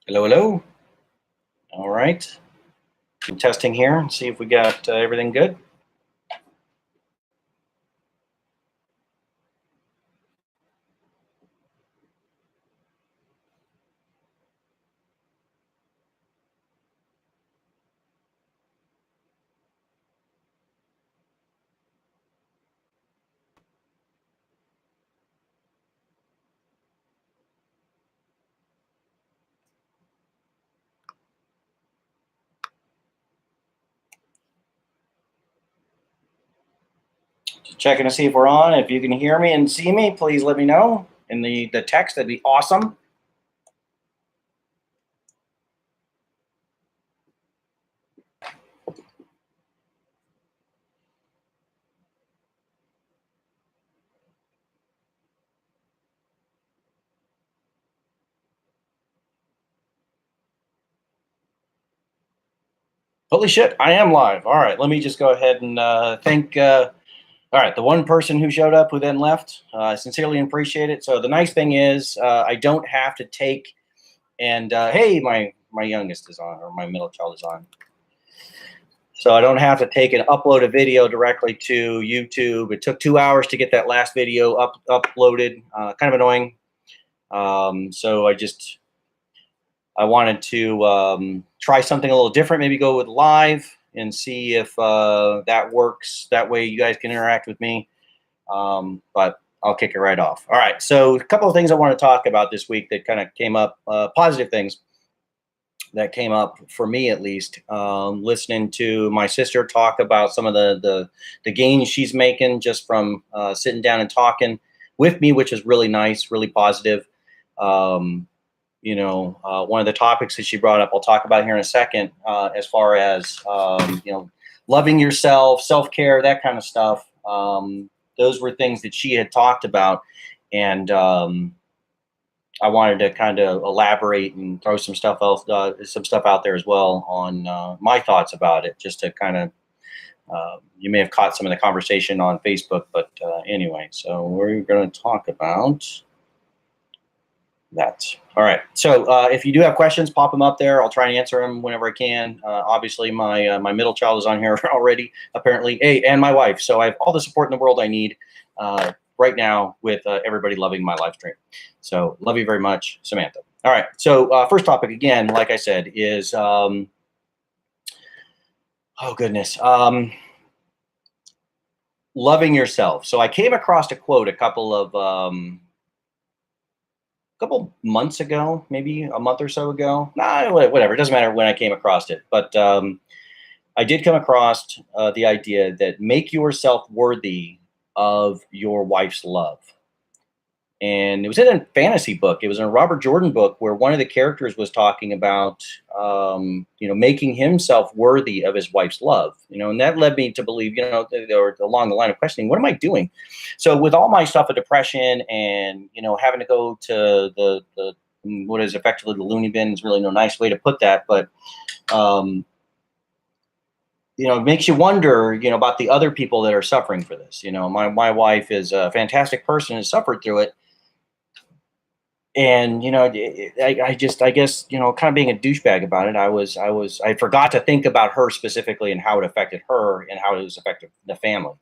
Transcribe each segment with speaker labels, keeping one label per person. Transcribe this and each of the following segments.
Speaker 1: Hello, hello. All right. I'm testing here and see if we got everything good. Just checking to see if we're on. If you can hear me and see me, please let me know in the text. That'd be awesome. Holy shit, I am live. All right, let me just go ahead and thank. All right, the one person who showed up who then left, I sincerely appreciate it. So the nice thing is, I don't have to take and hey, my youngest is on, or my middle child is on. So I don't have to take and upload a video directly to YouTube. It took 2 hours to get that last video uploaded. Kind of annoying. So I wanted to try something a little different. Maybe go with live and see if that works. That way you guys can interact with me. But I'll kick it right off. All right. So a couple of things I want to talk about this week that kind of came up. Positive things that came up for me, at least, listening to my sister talk about some of the gains she's making just from sitting down and talking with me, which is really nice, really positive. Um, One of the topics that she brought up, I'll talk about here in a second, as far as loving yourself, self-care, that kind of stuff. Those were things that she had talked about, and I wanted to kind of elaborate and throw some stuff else, some stuff out there as well on my thoughts about it, just to kind of. You may have caught some of the conversation on Facebook, but anyway, so we're going to talk about that. All right. So if you do have questions, pop them up there. I'll try and answer them whenever I can. Obviously, my middle child is on here already, apparently. Hey, and my wife. So I have all the support in the world I need. Right now with everybody loving my live stream. So love you very much, Samantha. All right. So first topic, again, like I said, is, oh goodness, loving yourself. So I came across a quote a couple months ago, maybe a month or so ago. Nah, whatever. It doesn't matter when I came across it. But I did come across the idea that make yourself worthy of your wife's love. And it was in a fantasy book. It was in a Robert Jordan book where one of the characters was talking about, making himself worthy of his wife's love. And that led me to believe, or along the line of questioning, what am I doing? So with all my stuff of depression and having to go to the what is effectively the loony bin is really no nice way to put that, but it makes you wonder, about the other people that are suffering for this. My wife is a fantastic person, has suffered through it. And I guess kind of being a douchebag about it, I forgot to think about her specifically and how it affected her and how it was affecting the family.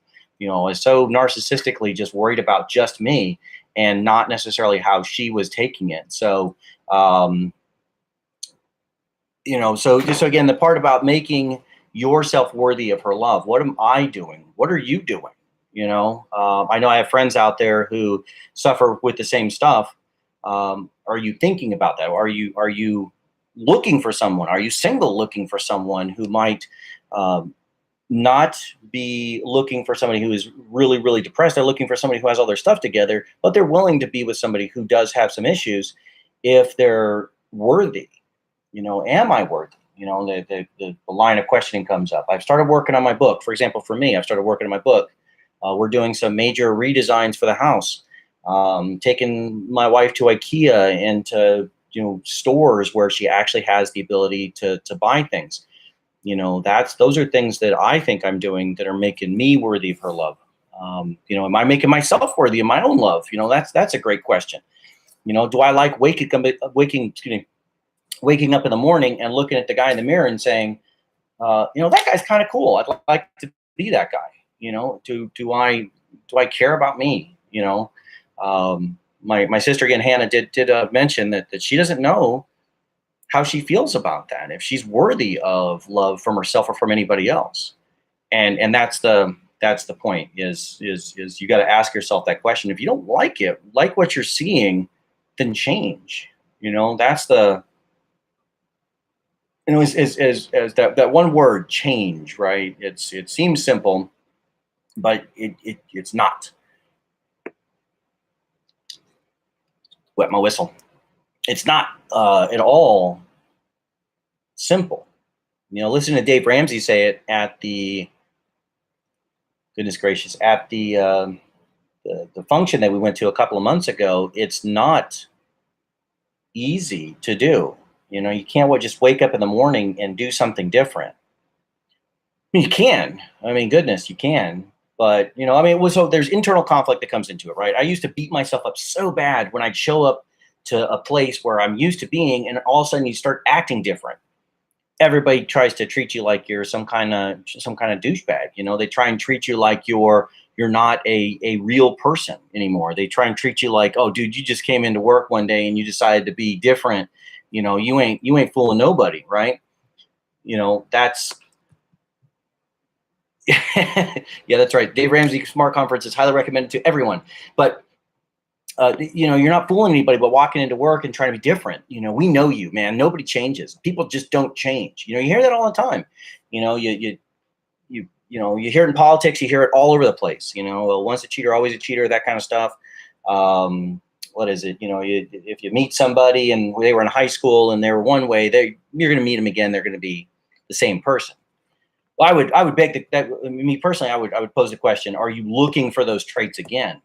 Speaker 1: I was so narcissistically just worried about just me and not necessarily how she was taking it. So so again, the part about making yourself worthy of her love. What am I doing? What are you doing? I know I have friends out there who suffer with the same stuff. Are you thinking about that? Are you looking for someone? Are you single looking for someone who might not be looking for somebody who is really, really depressed? They're looking for somebody who has all their stuff together, but they're willing to be with somebody who does have some issues if they're worthy. Am I worthy? The line of questioning comes up. I've started working on my book. For example, for me, I've started working on my book. We're doing some major redesigns for the house. Taking my wife to IKEA and to stores where she actually has the ability to buy things. Those are things that I think I'm doing that are making me worthy of her love. Am I making myself worthy of my own love? That's a great question. Do I like waking waking up in the morning and looking at the guy in the mirror and saying, that guy's kind of cool. I'd like to be that guy. Do I care about me? My sister again, Hannah, did mention that she doesn't know how she feels about that, if she's worthy of love from herself or from anybody else. And that's the point, is you got to ask yourself that question. If you don't like what you're seeing, then change. That's the, as that one word, change, right? It seems simple, but it's not. Wet my whistle. It's not at all simple. Listen to Dave Ramsey say it at the, goodness gracious, at the function that we went to a couple of months ago. It's not easy to do. You can't just wake up in the morning and do something different. You can. Goodness, you can. But, so there's internal conflict that comes into it, right? I used to beat myself up so bad when I'd show up to a place where I'm used to being, and all of a sudden you start acting different. Everybody tries to treat you like you're some kind of douchebag. They try and treat you like you're not a real person anymore. They try and treat you like, oh, dude, you just came into work one day and you decided to be different. You ain't fooling nobody, right? That's yeah, that's right. Dave Ramsey Smart Conference is highly recommended to everyone. But you're not fooling anybody, but walking into work and trying to be different. We know you, man. Nobody changes. People just don't change. You hear that all the time. You hear it in politics. You hear it all over the place. Once a cheater, always a cheater. That kind of stuff. What is it? If you meet somebody and they were in high school and they were one way, you're going to meet them again. They're going to be the same person. Well, I would beg me personally, I would pose the question: are you looking for those traits again?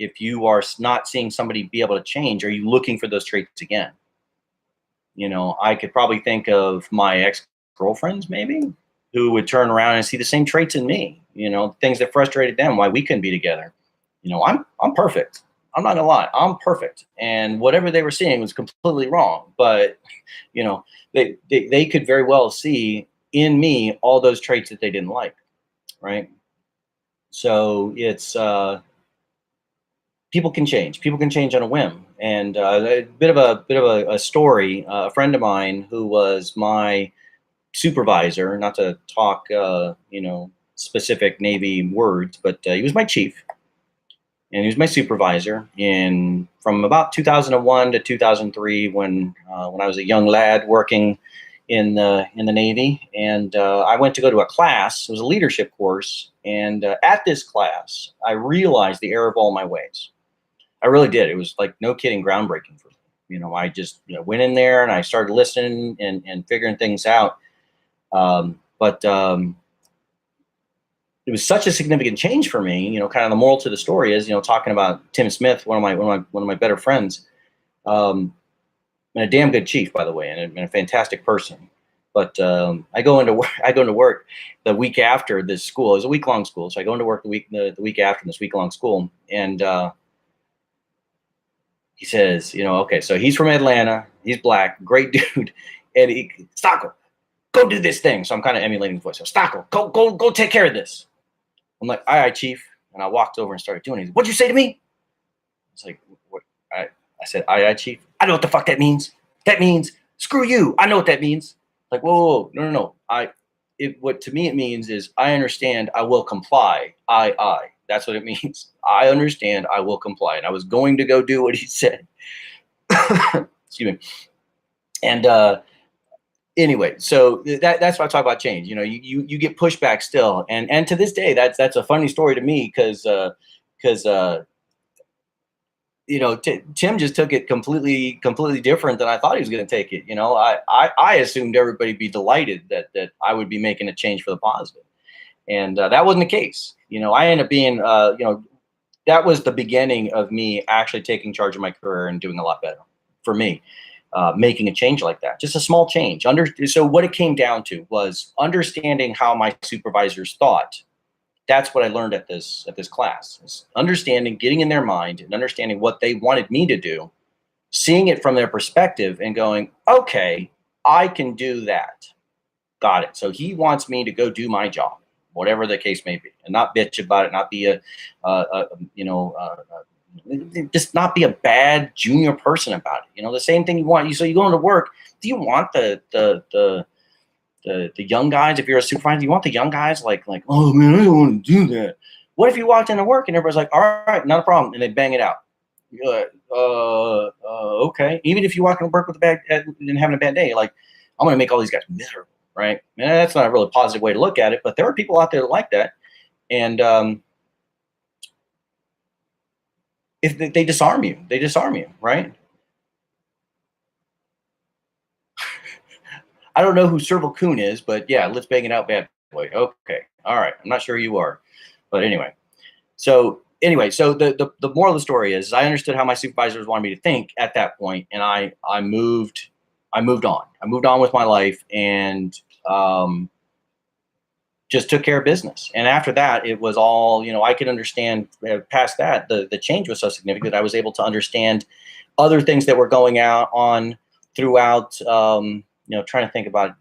Speaker 1: If you are not seeing somebody be able to change, are you looking for those traits again? I could probably think of my ex-girlfriends maybe, who would turn around and see the same traits in me. Things that frustrated them, why we couldn't be together. I'm perfect. I'm not gonna lie, I'm perfect, and whatever they were seeing was completely wrong. But they could very well see in me all those traits that they didn't like, right? So it's people can change. People can change on a whim. And a bit of a story. A friend of mine who was my supervisor, not to talk specific Navy words, but he was my chief, and he was my supervisor from about 2001 to 2003, when I was a young lad working in the Navy. And I went to go to a class. It was a leadership course, and at this class, I realized the error of all my ways. I really did. It was like, no kidding, groundbreaking for me. I just went in there and I started listening and figuring things out. But it was such a significant change for me. Kind of the moral to the story is, talking about Tim Smith, one of my better friends, and a damn good chief, by the way, and a fantastic person. But I go into work the week after this school. It was a week-long school, so I go into work the week after this week-long school, and he says, okay, so he's from Atlanta, he's black, great dude, and Stockel, go do this thing. So I'm kind of emulating the voice. So Stockel, go take care of this. I'm like, aye, chief. And I walked over and started doing it. What'd you say to me? It's like, what? I said, aye, chief. I know what the fuck that means. That means screw you. I know what that means. Like, whoa, no. What to me it means is, I understand, I will comply. Aye. That's what it means. I understand, I will comply. And I was going to go do what he said. Excuse me. And anyway, so that's what I talk about change. You get pushback still. And to this day, that's a funny story to me, because Tim just took it completely different than I thought he was going to take it. I assumed everybody'd be delighted that I would be making a change for the positive. And that wasn't the case. I ended up being, that was the beginning of me actually taking charge of my career and doing a lot better for me, making a change like that. Just a small change. So what it came down to was understanding how my supervisors thought. That's what I learned at this class. Is understanding, getting in their mind and understanding what they wanted me to do, seeing it from their perspective and going, okay, I can do that. Got it. So he wants me to go do my job, whatever the case may be, and not bitch about it, not be just not be a bad junior person about it. The same thing you want. So you go into work. Do you want the young guys? If you're a supervisor, you want the young guys like, oh man, I don't want to do that. What if you walked into work and everybody's like, all right, not a problem, and they bang it out? You're like, okay. Even if you walk into work with a bad and having a bad day, like, I'm going to make all these guys miserable, right? And that's not a really positive way to look at it, but there are people out there that like that, and if they disarm you, right? I don't know who Serval Kuhn is, but yeah, let's bang it out, bad boy. Okay, all right. I'm not sure you are, but anyway. So the moral of the story is I understood how my supervisors wanted me to think at that point, and I moved on. I moved on with my life, and just took care of business. And after that, it was all, I could understand past that. The change was so significant that I was able to understand other things that were going on throughout, trying to think about,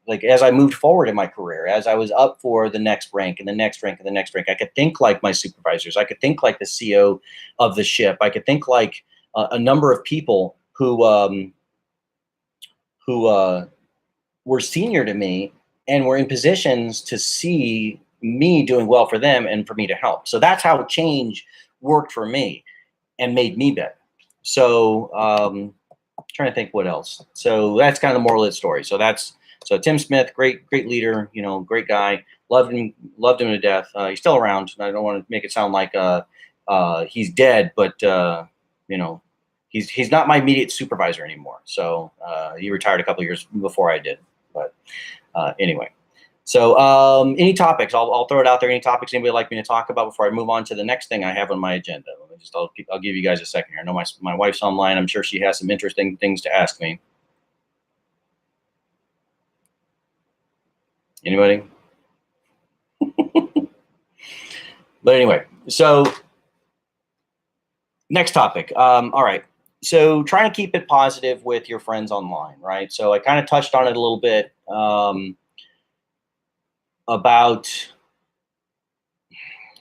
Speaker 1: like, as I moved forward in my career, as I was up for the next rank and the next rank and the next rank, I could think like my supervisors. I could think like the CEO of the ship. I could think like a number of people who were senior to me and were in positions to see me doing well for them and for me to help. So that's how change worked for me and made me better. So trying to think what else. So that's kind of the moral of the story. So Tim Smith, great leader, great guy. Loved him to death. He's still around. I don't want to make it sound like he's dead, but he's not my immediate supervisor anymore. So he retired a couple of years before I did. But anyway, so any topics? I'll throw it out there. Any topics anybody would like me to talk about before I move on to the next thing I have on my agenda? I'll give you guys a second here. I know my wife's online. I'm sure she has some interesting things to ask me. Anybody? But anyway, so next topic. All right. So trying to keep it positive with your friends online, right? So I kind of touched on it a little bit about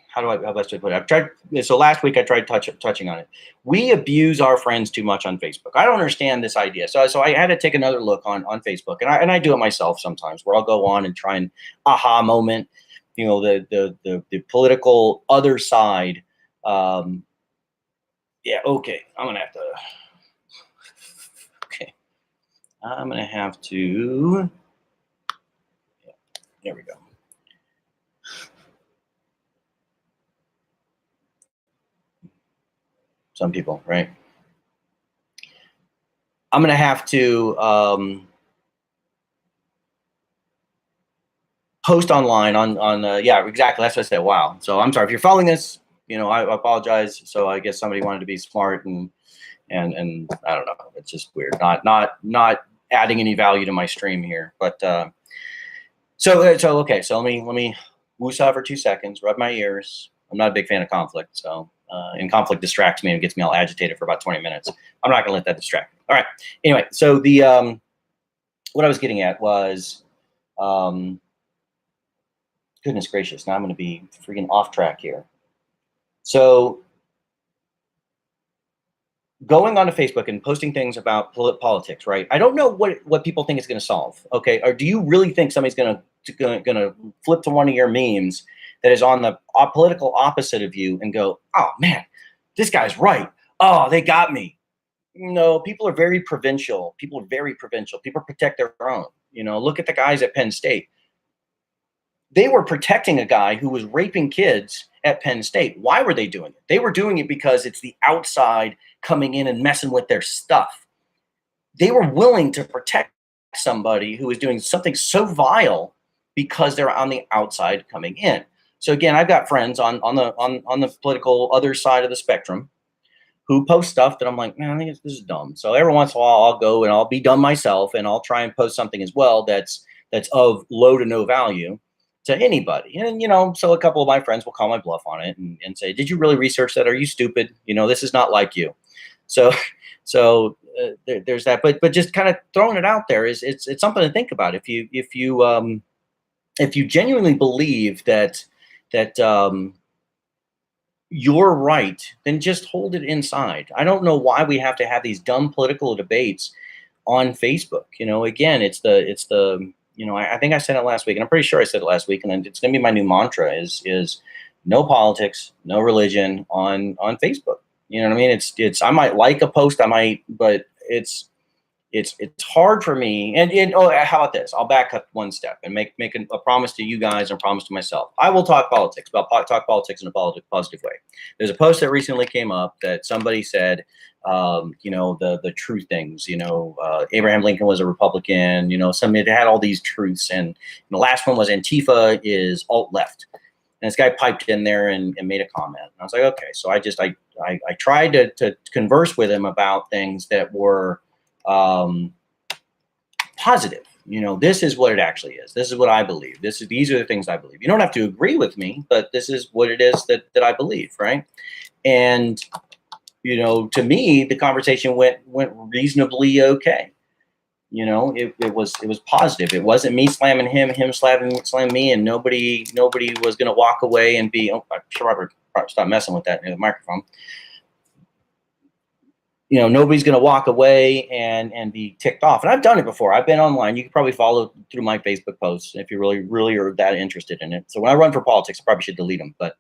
Speaker 1: how best to put it. So last week I tried touching on it. We abuse our friends too much on Facebook. I don't understand this idea. So I had to take another look on Facebook, and I do it myself sometimes, where I'll go on and try and aha moment, the political other side. Yeah, okay. I'm gonna have to. Okay, I'm gonna have to. Yeah, there we go. Some people, right? I'm gonna have to post online on yeah, exactly. That's what I said. Wow. So I'm sorry if you're following this. I apologize. So I guess somebody wanted to be smart and I don't know. It's just weird. Not adding any value to my stream here. But so okay. So let me woosah for 2 seconds. Rub my ears. I'm not a big fan of conflict. So and conflict distracts me and gets me all agitated for about 20 minutes. I'm not gonna let that distract me. All right. Anyway, so the what I was getting at was goodness gracious. Now I'm gonna be freaking off track here. So going onto Facebook and posting things about politics, right? I don't know what people think it's going to solve. Okay, or do you really think somebody's going to flip to one of your memes that is on the political opposite of you and go, "Oh man, this guy's right. Oh, they got me." No, people are very provincial. People protect their own. Look at the guys at Penn State. They were protecting a guy who was raping kids at Penn State. Why were they doing it? They were doing it because it's the outside coming in and messing with their stuff. They were willing to protect somebody who was doing something so vile because they're on the outside coming in. So again, I've got friends on the political other side of the spectrum who post stuff that I'm like, man, I think this is dumb. So every once in a while I'll go and I'll be dumb myself and I'll try and post something as well that's of low to no value to anybody. And, so a couple of my friends will call my bluff on it and say, did you really research that? Are you stupid? This is not like you. So, there's that. But just kind of throwing it out there is it's something to think about. If you genuinely believe that you're right, then just hold it inside. I don't know why we have to have these dumb political debates on Facebook. Again, I think I said it last week, and I'm pretty sure I said it last week, and then it's going to be my new mantra is no politics, no religion on Facebook. You know what I mean? It's I might like a post, but it's hard for me. And oh, how about this? I'll back up one step and make a promise to you guys and a promise to myself. I will talk politics, but I'll talk politics in a positive way. There's a post that recently came up that somebody said, the true things. Abraham Lincoln was a Republican. It had all these truths, and the last one was Antifa is alt left. And this guy piped in there and made a comment. And I was like, okay. So I tried to converse with him about things that were positive. This is what it actually is. This is what I believe. These are the things I believe. You don't have to agree with me, but this is what it is that I believe, right? And to me, the conversation went reasonably okay. It was positive. It wasn't me slamming him slamming me, and nobody was going to walk away and be. Oh, I'm sure Robert, stop messing with that microphone. Nobody's going to walk away and be ticked off. And I've done it before. I've been online. You can probably follow through my Facebook posts if you really are that interested in it. So when I run for politics, I probably should delete them. But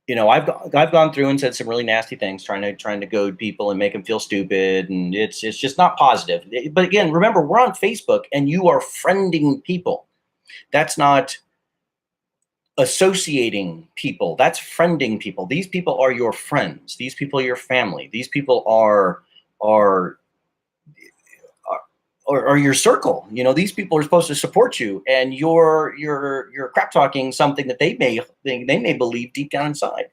Speaker 1: I've gone through and said some really nasty things, trying to goad people and make them feel stupid, and it's just not positive. But again, remember, we're on Facebook, and you are friending people. That's not associating people. That's friending people. These people are your friends. These people are your family. These people are your circle. These people are supposed to support you, and you're crap talking something that they may believe deep down inside.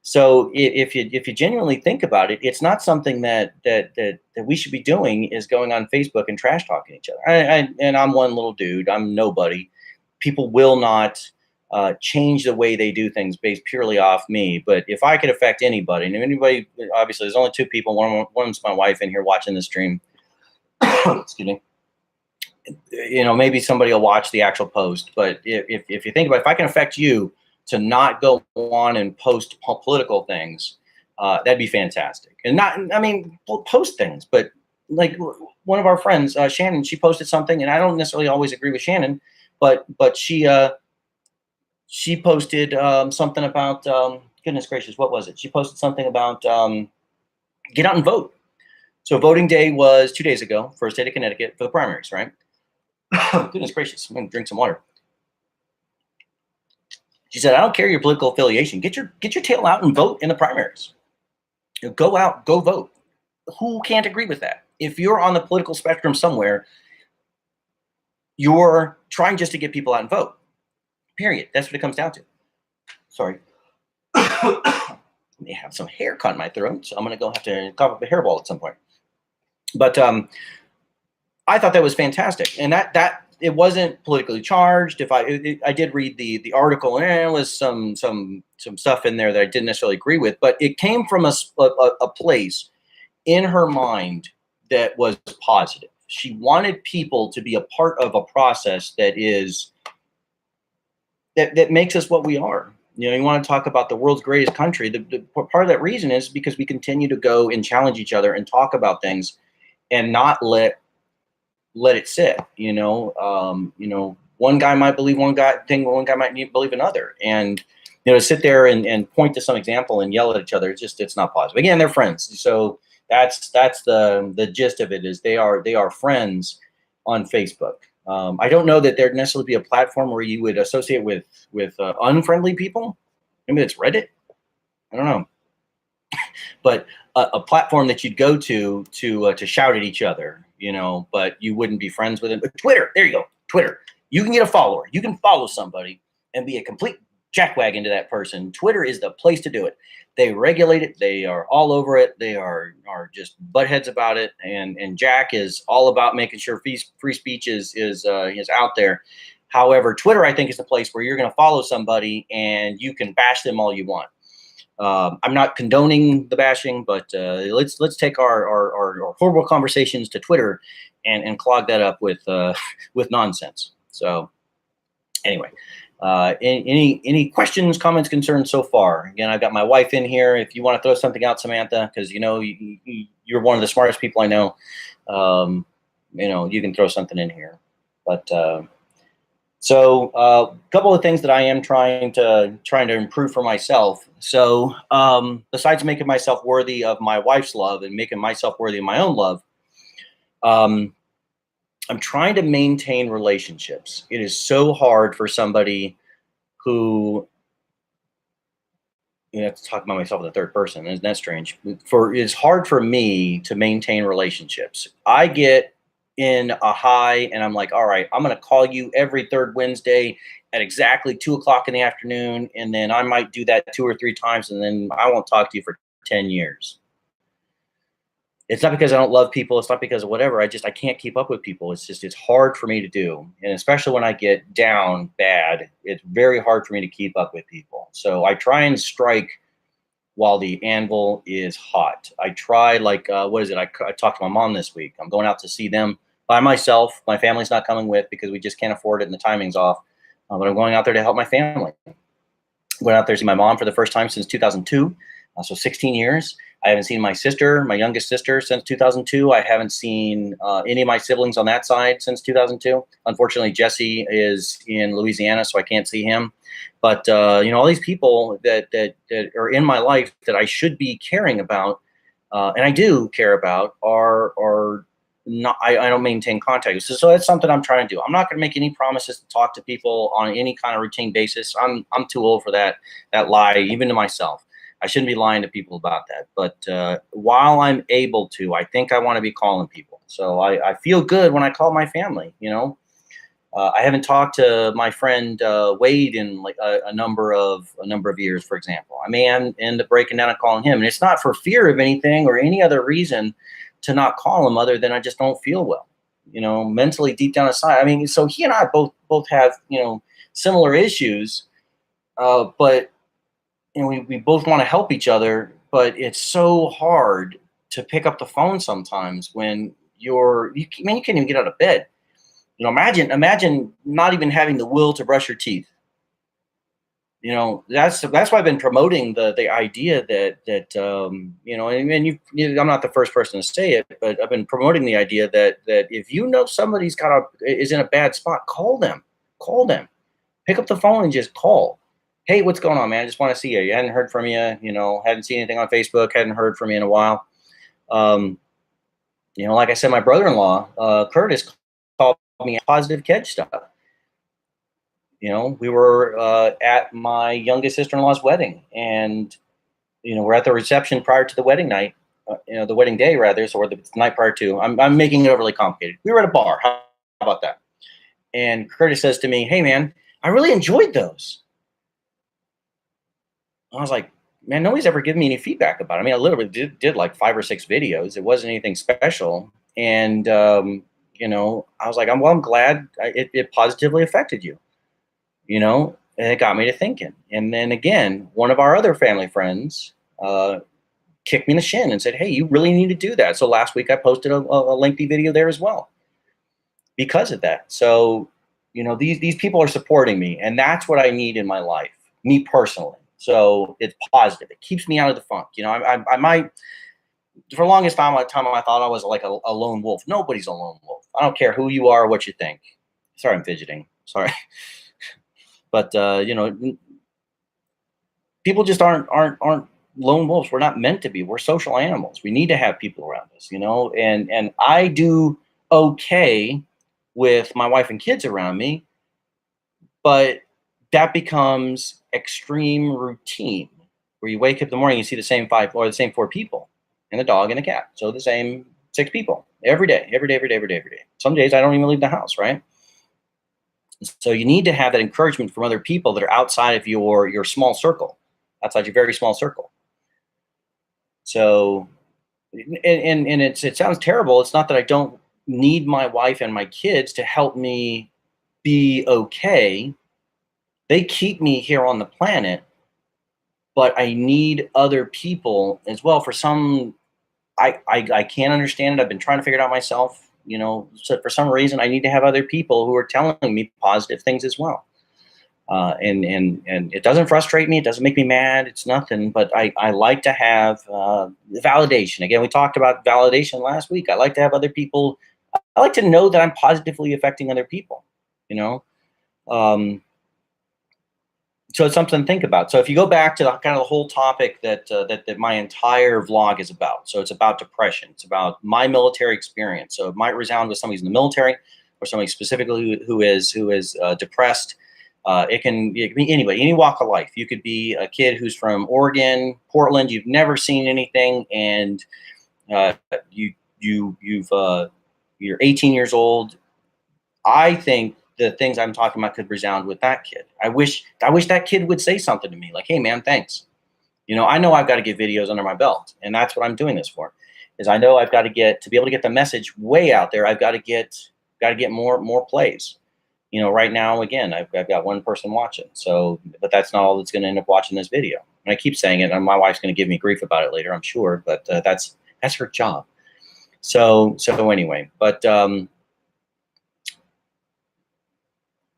Speaker 1: So if you genuinely think about it, it's not something that we should be doing, is going on Facebook and trash talking each other. And I'm one little dude. I'm nobody. People will not change the way they do things based purely off me. But if I could affect anybody, and anybody, obviously, there's only two people. One's my wife in here watching the stream. Excuse me. Maybe somebody will watch the actual post. But if you think about it, if I can affect you to not go on and post political things, that'd be fantastic. And post things, but like one of our friends, Shannon, she posted something, and I don't necessarily always agree with Shannon, but she posted something about, goodness gracious, what was it? She posted something about get out and vote. So voting day was 2 days ago for the state of Connecticut for the primaries, right? Goodness gracious, I'm going to drink some water. She said, I don't care your political affiliation. Get your tail out and vote in the primaries. Go out, go vote. Who can't agree with that? If you're on the political spectrum somewhere, you're trying just to get people out and vote. Period. That's what it comes down to. Sorry. I may have some hair caught in my throat, so I'm going to have to cough up a hairball at some point. But I thought that was fantastic, and that it wasn't politically charged. I did read the article, and there was some stuff in there that I didn't necessarily agree with, but it came from a place in her mind that was positive. She wanted people to be a part of a process that makes us what we are. You want to talk about the world's greatest country. The part of that reason is because we continue to go and challenge each other and talk about things, and not let it sit. One guy might believe one guy might believe another, and to sit there and point to some example and yell at each other, it's not positive. Again, they're friends, so that's the gist of it. Is they are friends on Facebook. I don't know that there'd necessarily be a platform where you would associate with unfriendly people. Maybe it's Reddit. I don't know. But a platform that you'd go to shout at each other, but you wouldn't be friends with them. But Twitter, there you go. Twitter. You can get a follower. You can follow somebody and be a complete jackwagon to that person. Twitter is the place to do it. They regulate it. They are all over it. They are just buttheads about it. And Jack is all about making sure free speech is out there. However, Twitter, I think, is the place where you're going to follow somebody and you can bash them all you want. I'm not condoning the bashing, but let's take our horrible conversations to Twitter and clog that up with with nonsense. So anyway, any questions, comments, concerns so far? Again, I've got my wife in here. If you want to throw something out, Samantha, because you're one of the smartest people I know. You can throw something in here. But so a couple of things that I am trying to improve for myself. So besides making myself worthy of my wife's love and making myself worthy of my own love, I'm trying to maintain relationships. It is so hard for somebody who, I have to talk about myself in the third person. Isn't that strange? It's hard for me to maintain relationships. I get in a high and I'm like, all right, I'm going to call you every third Wednesday at exactly 2 o'clock in the afternoon. And then I might do that 2 or 3 times. And then I won't talk to you for 10 years. It's not because I don't love people. It's not because of whatever. I can't keep up with people. It's hard for me to do. And especially when I get down bad, it's very hard for me to keep up with people. So I try and strike while the anvil is hot. I try what is it? I talked to my mom this week. I'm going out to see them by myself. My family's not coming with because we just can't afford it and the timing's off. But I'm going out there to help my family. I went out there to see my mom for the first time since 2002. So 16 years. I haven't seen my sister, my youngest sister, since 2002. I haven't seen any of my siblings on that side since 2002. Unfortunately, Jesse is in Louisiana, so I can't see him. But all these people that are in my life that I should be caring about, and I do care about, are not. I don't maintain contact. So that's something I'm trying to do. I'm not going to make any promises to talk to people on any kind of routine basis. I'm too old for that lie, even to myself. I shouldn't be lying to people about that. But while I'm able to, I think I want to be calling people. So I feel good when I call my family. I haven't talked to my friend Wade in like a number of years, for example. I may end up breaking down and calling him, and it's not for fear of anything or any other reason to not call him other than I just don't feel well. Mentally deep down inside. I mean, so he and I both have similar issues, but. And we both want to help each other, but it's so hard to pick up the phone sometimes when you can't even get out of bed. Imagine not even having the will to brush your teeth. That's why I've been promoting the idea that I'm not the first person to say it, but I've been promoting the idea that if somebody's is in a bad spot, call them, pick up the phone and just call. Hey, what's going on, man? I just want to see you. You hadn't heard from you, hadn't seen anything on Facebook, hadn't heard from you in a while. Like I said, my brother-in-law, Curtis, called me positive kid stuff. We were at my youngest sister-in-law's wedding, and, we're at the reception prior to the wedding night, the wedding day rather, or the night prior to. I'm making it overly complicated. We were at a bar. How about that? And Curtis says to me, hey, man, I really enjoyed those. I was like, man, nobody's ever given me any feedback about it. I mean, I literally did like 5 or 6 videos. It wasn't anything special. And, I was like, I'm glad it positively affected you, and it got me to thinking. And then again, one of our other family friends kicked me in the shin and said, hey, you really need to do that. So last week I posted a lengthy video there as well because of that. So, these people are supporting me, and that's what I need in my life, me personally. So it's positive. It keeps me out of the funk. I might, for the longest time, I thought I was like a lone wolf. Nobody's a lone wolf. I don't care who you are or what you think. Sorry, I'm fidgeting. Sorry. But, people just aren't lone wolves. We're not meant to be. We're social animals. We need to have people around us, and I do okay with my wife and kids around me, but that becomes extreme routine where you wake up in the morning, you see the same 5 or the same 4 people and a dog and a cat. So the same 6 people every day. Some days I don't even leave the house, right? So you need to have that encouragement from other people that are outside of your small circle, outside your very small circle. So, and it sounds terrible. It's not that I don't need my wife and my kids to help me be okay. They keep me here on the planet, but I need other people as well. For some, I can't understand it. I've been trying to figure it out myself. So for some reason, I need to have other people who are telling me positive things as well. And it doesn't frustrate me. It doesn't make me mad. It's nothing. But I like to have validation. Again, we talked about validation last week. I like to have other people. I like to know that I'm positively affecting other people. You know. So it's something to think about. So if you go back to kind of the whole topic that my entire vlog is about, so it's about depression. It's about my military experience. So it might resound with somebody who's in the military, or somebody specifically who is depressed. It can be anybody, any walk of life. You could be a kid who's from Oregon, Portland. You've never seen anything, and you're 18 years old. I think the things I'm talking about could resound with that kid. I wish that kid would say something to me like, "Hey, man, thanks." I know I've got to get videos under my belt, and that's what I'm doing this for. Is I know I've got to to be able to get the message way out there. I've got to get more plays. Right now, again, I've got one person watching. So, but that's not all that's going to end up watching this video. And I keep saying it, and my wife's going to give me grief about it later, I'm sure. But that's her job. So anyway, but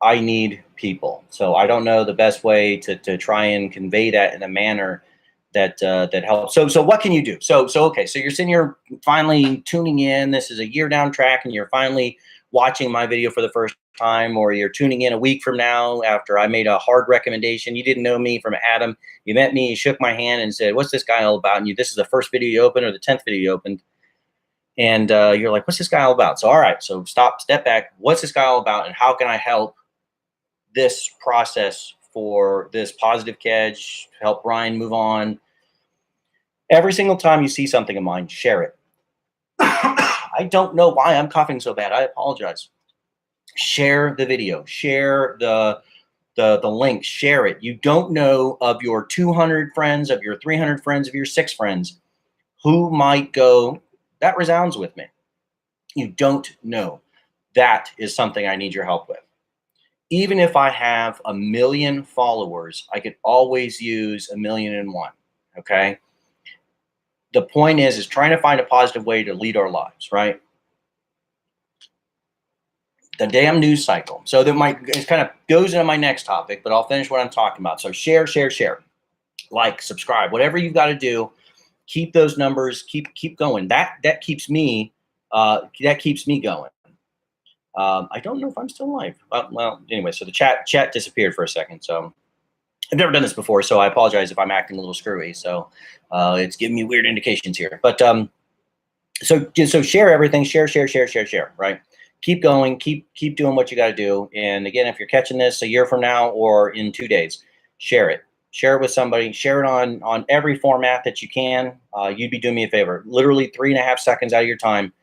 Speaker 1: I need people. So I don't know the best way to try and convey that in a manner that helps. So what can you do? So okay. So you're sitting here finally tuning in. This is a year down track, and you're finally watching my video for the first time, or you're tuning in a week from now after I made a hard recommendation. You didn't know me from Adam. You met me, you shook my hand and said, "What's this guy all about?" And this is the first video you opened or the 10th video you opened. And you're like, "What's this guy all about?" So all right. So step back. What's this guy all about, and how can I help this process for this positive Kedge, help Brian move on? Every single time you see something of mine, share it. I don't know why I'm coughing so bad. I apologize. Share the video. Share the link. Share it. You don't know of your 200 friends, of your 300 friends, of your 6 friends who might go, "That resounds with me." You don't know. That is something I need your help with. Even if I have 1 million followers, I could always use 1,000,001. Okay. The point is trying to find a positive way to lead our lives, right? The damn news cycle. So it kind of goes into my next topic, but I'll finish what I'm talking about. So share, like, subscribe, whatever you've got to do. Keep those numbers, keep going. That keeps me going. I don't know if I'm still live. Well, anyway, so the chat disappeared for a second. So I've never done this before, so I apologize if I'm acting a little screwy. So it's giving me weird indications here. But so share everything. Share. Right. Keep going. Keep doing what you got to do. And again, if you're catching this a year from now or in 2 days, share it. Share it with somebody. Share it on every format that you can. You'd be doing me a favor. Literally 3.5 seconds out of your time.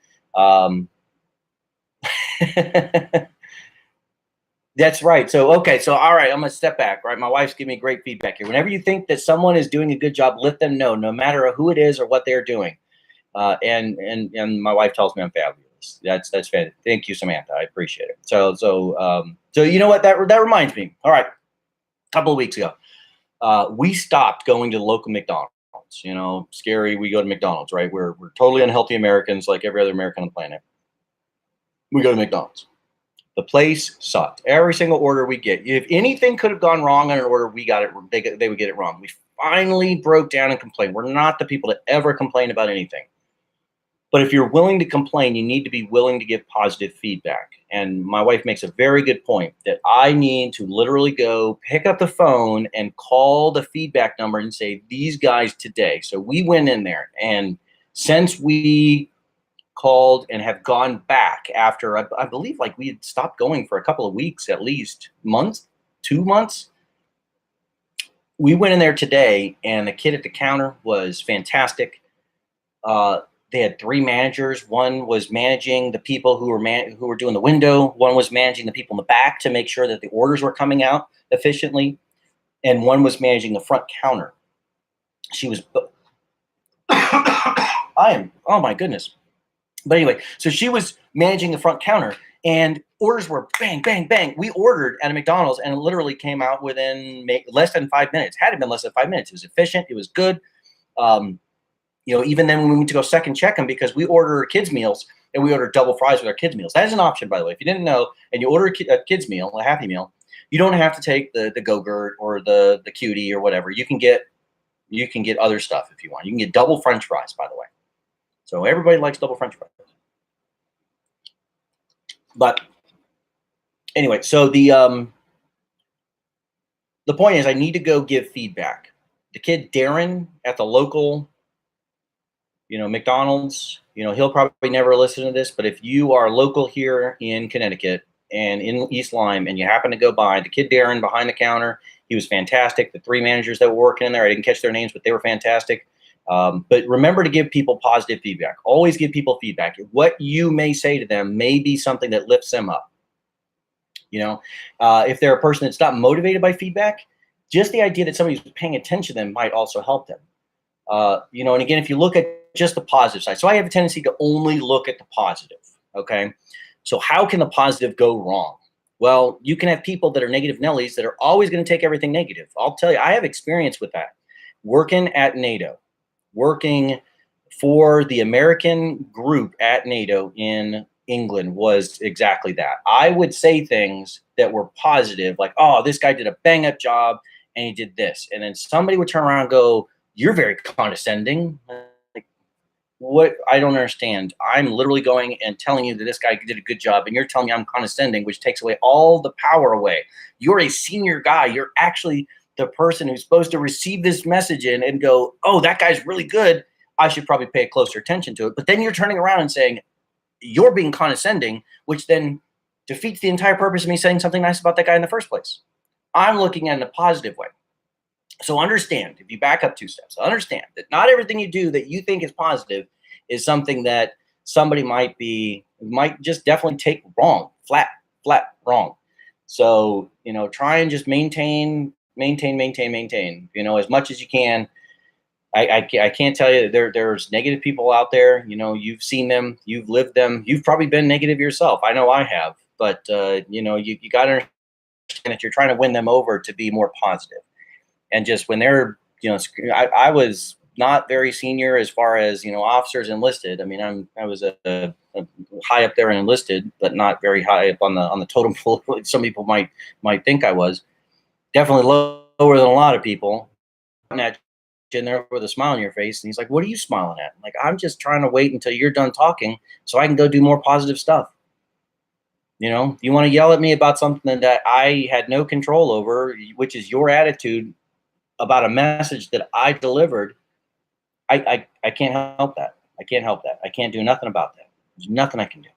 Speaker 1: That's right. So, okay. So, all right, I'm going to step back, right? My wife's giving me great feedback here. Whenever you think that someone is doing a good job, let them know, no matter who it is or what they're doing. And my wife tells me I'm fabulous. That's fantastic. Thank you, Samantha. I appreciate it. So you know what? That reminds me. All right. A couple of weeks ago, we stopped going to the local McDonald's. Scary. We go to McDonald's, right? We're totally unhealthy Americans, like every other American on the planet. We go to McDonald's. The place sucked. Every single order we get, if anything could have gone wrong on an order, we got it. They would get it wrong. We finally broke down and complained. We're not the people to ever complain about anything. But if you're willing to complain, you need to be willing to give positive feedback. And my wife makes a very good point that I need to literally go pick up the phone and call the feedback number and say, "These guys today." So we went in there, and since we called and have gone back after, I believe, like, we had stopped going for a couple of weeks, at least months, 2 months. We went in there today, and the kid at the counter was fantastic. They had 3 managers. One was managing the people who were doing the window. One was managing the people in the back to make sure that the orders were coming out efficiently, and one was managing the front counter. She was. Oh my goodness. But anyway, so she was managing the front counter, and orders were bang, bang, bang. We ordered at a McDonald's, and it literally came out within less than 5 minutes. Hadn't been less than 5 minutes. It was efficient. It was good. Um, even then when we went to go second check them, because we order kids meals and we order double fries with our kids meals. That is an option, by the way. If you didn't know, and you order a kids meal, a Happy Meal, you don't have to take the Go-Gurt or the cutie or whatever. You can get other stuff if you want. You can get double French fries, by the way. So everybody likes double French fries. But anyway, so the point is, I need to go give feedback. The kid Darren at the local, McDonald's, he'll probably never listen to this, but if you are local here in Connecticut and in East Lyme and you happen to go by, the kid Darren behind the counter, he was fantastic. The 3 managers that were working in there, I didn't catch their names, but they were fantastic. But remember to give people positive feedback. Always give people feedback. What you may say to them may be something that lifts them up. If they're a person that's not motivated by feedback, just the idea that somebody's paying attention to them might also help them. And again, if you look at just the positive side, so I have a tendency to only look at the positive. Okay. So how can the positive go wrong? Well, you can have people that are negative Nellies that are always going to take everything negative. I'll tell you, I have experience with that. Working at NATO, working for the American group at NATO in England was exactly that. I would say things that were positive, like, oh, this guy did a bang up job and he did this. And then somebody would turn around and go, you're very condescending. Like, what? I don't understand. I'm literally going and telling you that this guy did a good job, and you're telling me I'm condescending, which takes away all the power away. You're a senior guy. You're actually the person who's supposed to receive this message in and go, oh, that guy's really good. I should probably pay closer attention to it. But then you're turning around and saying, you're being condescending, which then defeats the entire purpose of me saying something nice about that guy in the first place. I'm looking at it in a positive way. So understand, if you back up 2 steps, understand that not everything you do that you think is positive is something that somebody might just definitely take wrong, flat wrong. So, try and just maintain, as much as you can. I can't tell you there's negative people out there. You've seen them, you've lived them, you've probably been negative yourself. I know I have, but you got to understand that you're trying to win them over to be more positive. And just when they're, I was not very senior as far as, officers enlisted. I mean, I was a high up there and enlisted, but not very high up on the totem pole. Some people might think I was. Definitely lower than a lot of people. In there with a smile on your face, and he's like, what are you smiling at? I'm like, I'm just trying to wait until you're done talking so I can go do more positive stuff. You want to yell at me about something that I had no control over, which is your attitude about a message that I delivered. I can't help that. I can't help that. I can't do nothing about that. There's nothing I can do.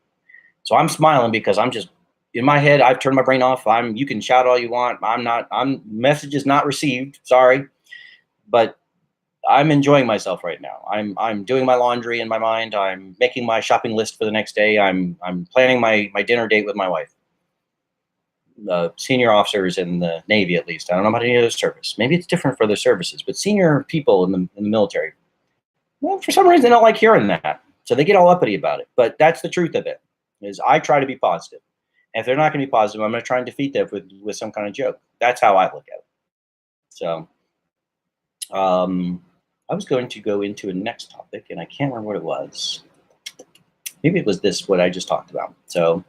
Speaker 1: So I'm smiling because I'm just in my head. I've turned my brain off. You can shout all you want. Message is not received. Sorry, but I'm enjoying myself right now. I'm doing my laundry in my mind. I'm making my shopping list for the next day. I'm planning my dinner date with my wife. Senior officers in the Navy, at least. I don't know about any other service. Maybe it's different for other services, but senior people in the military, well, for some reason, they don't like hearing that. So they get all uppity about it. But that's the truth of it, is I try to be positive. And if they're not going to be positive, I'm going to try and defeat them with some kind of joke. That's how I look at it. So, I was going to go into a next topic, and I can't remember what it was. Maybe it was what I just talked about. So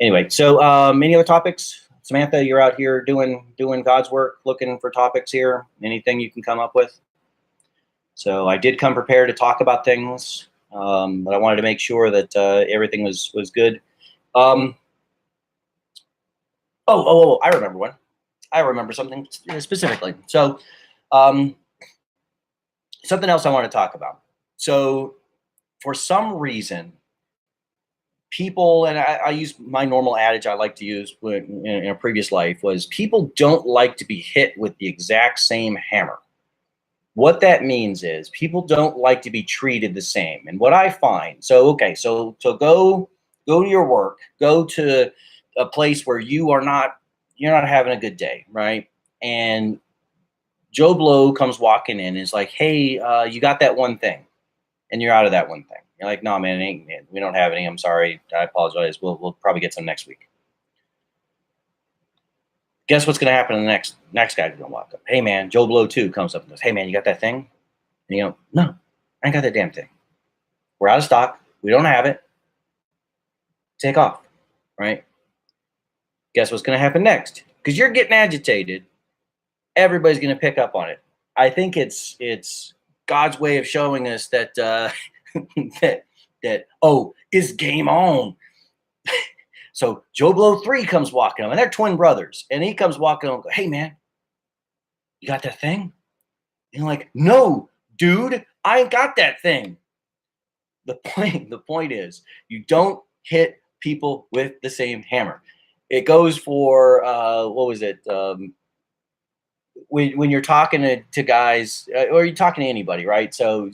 Speaker 1: anyway, any other topics? Samantha, you're out here doing God's work, looking for topics here. Anything you can come up with? So I did come prepared to talk about things, but I wanted to make sure that everything was good. I remember one. I remember something specifically. So something else I want to talk about. So for some reason, people, and I use my normal adage I like to use in a previous life, was people don't like to be hit with the exact same hammer. What that means is people don't like to be treated the same. And what I find, so go to your work, go to a place where you're not having a good day, right? And Joe Blow comes walking in and is like, hey, you got that one thing, and you're out of that one thing. You're like, no, man, we don't have any. I'm sorry. I apologize. We'll probably get some next week. Guess what's going to happen? The next guy's going to walk up. Hey, man, Joe Blow 2 comes up and goes, hey, man, you got that thing? And you go, no, I ain't got that damn thing. We're out of stock. We don't have it. Take off, right? Guess what's going to happen next? Because you're getting agitated. Everybody's going to pick up on it. I think it's God's way of showing us that it's game on. So Joe Blow 3 comes walking up, and they're twin brothers, and he comes walking up and goes, hey, man, you got that thing? And you're like, no, dude, I ain't got that thing. The point is, you don't hit people with the same hammer. It goes for what was it? When you're talking to guys, or you're talking to anybody, right? So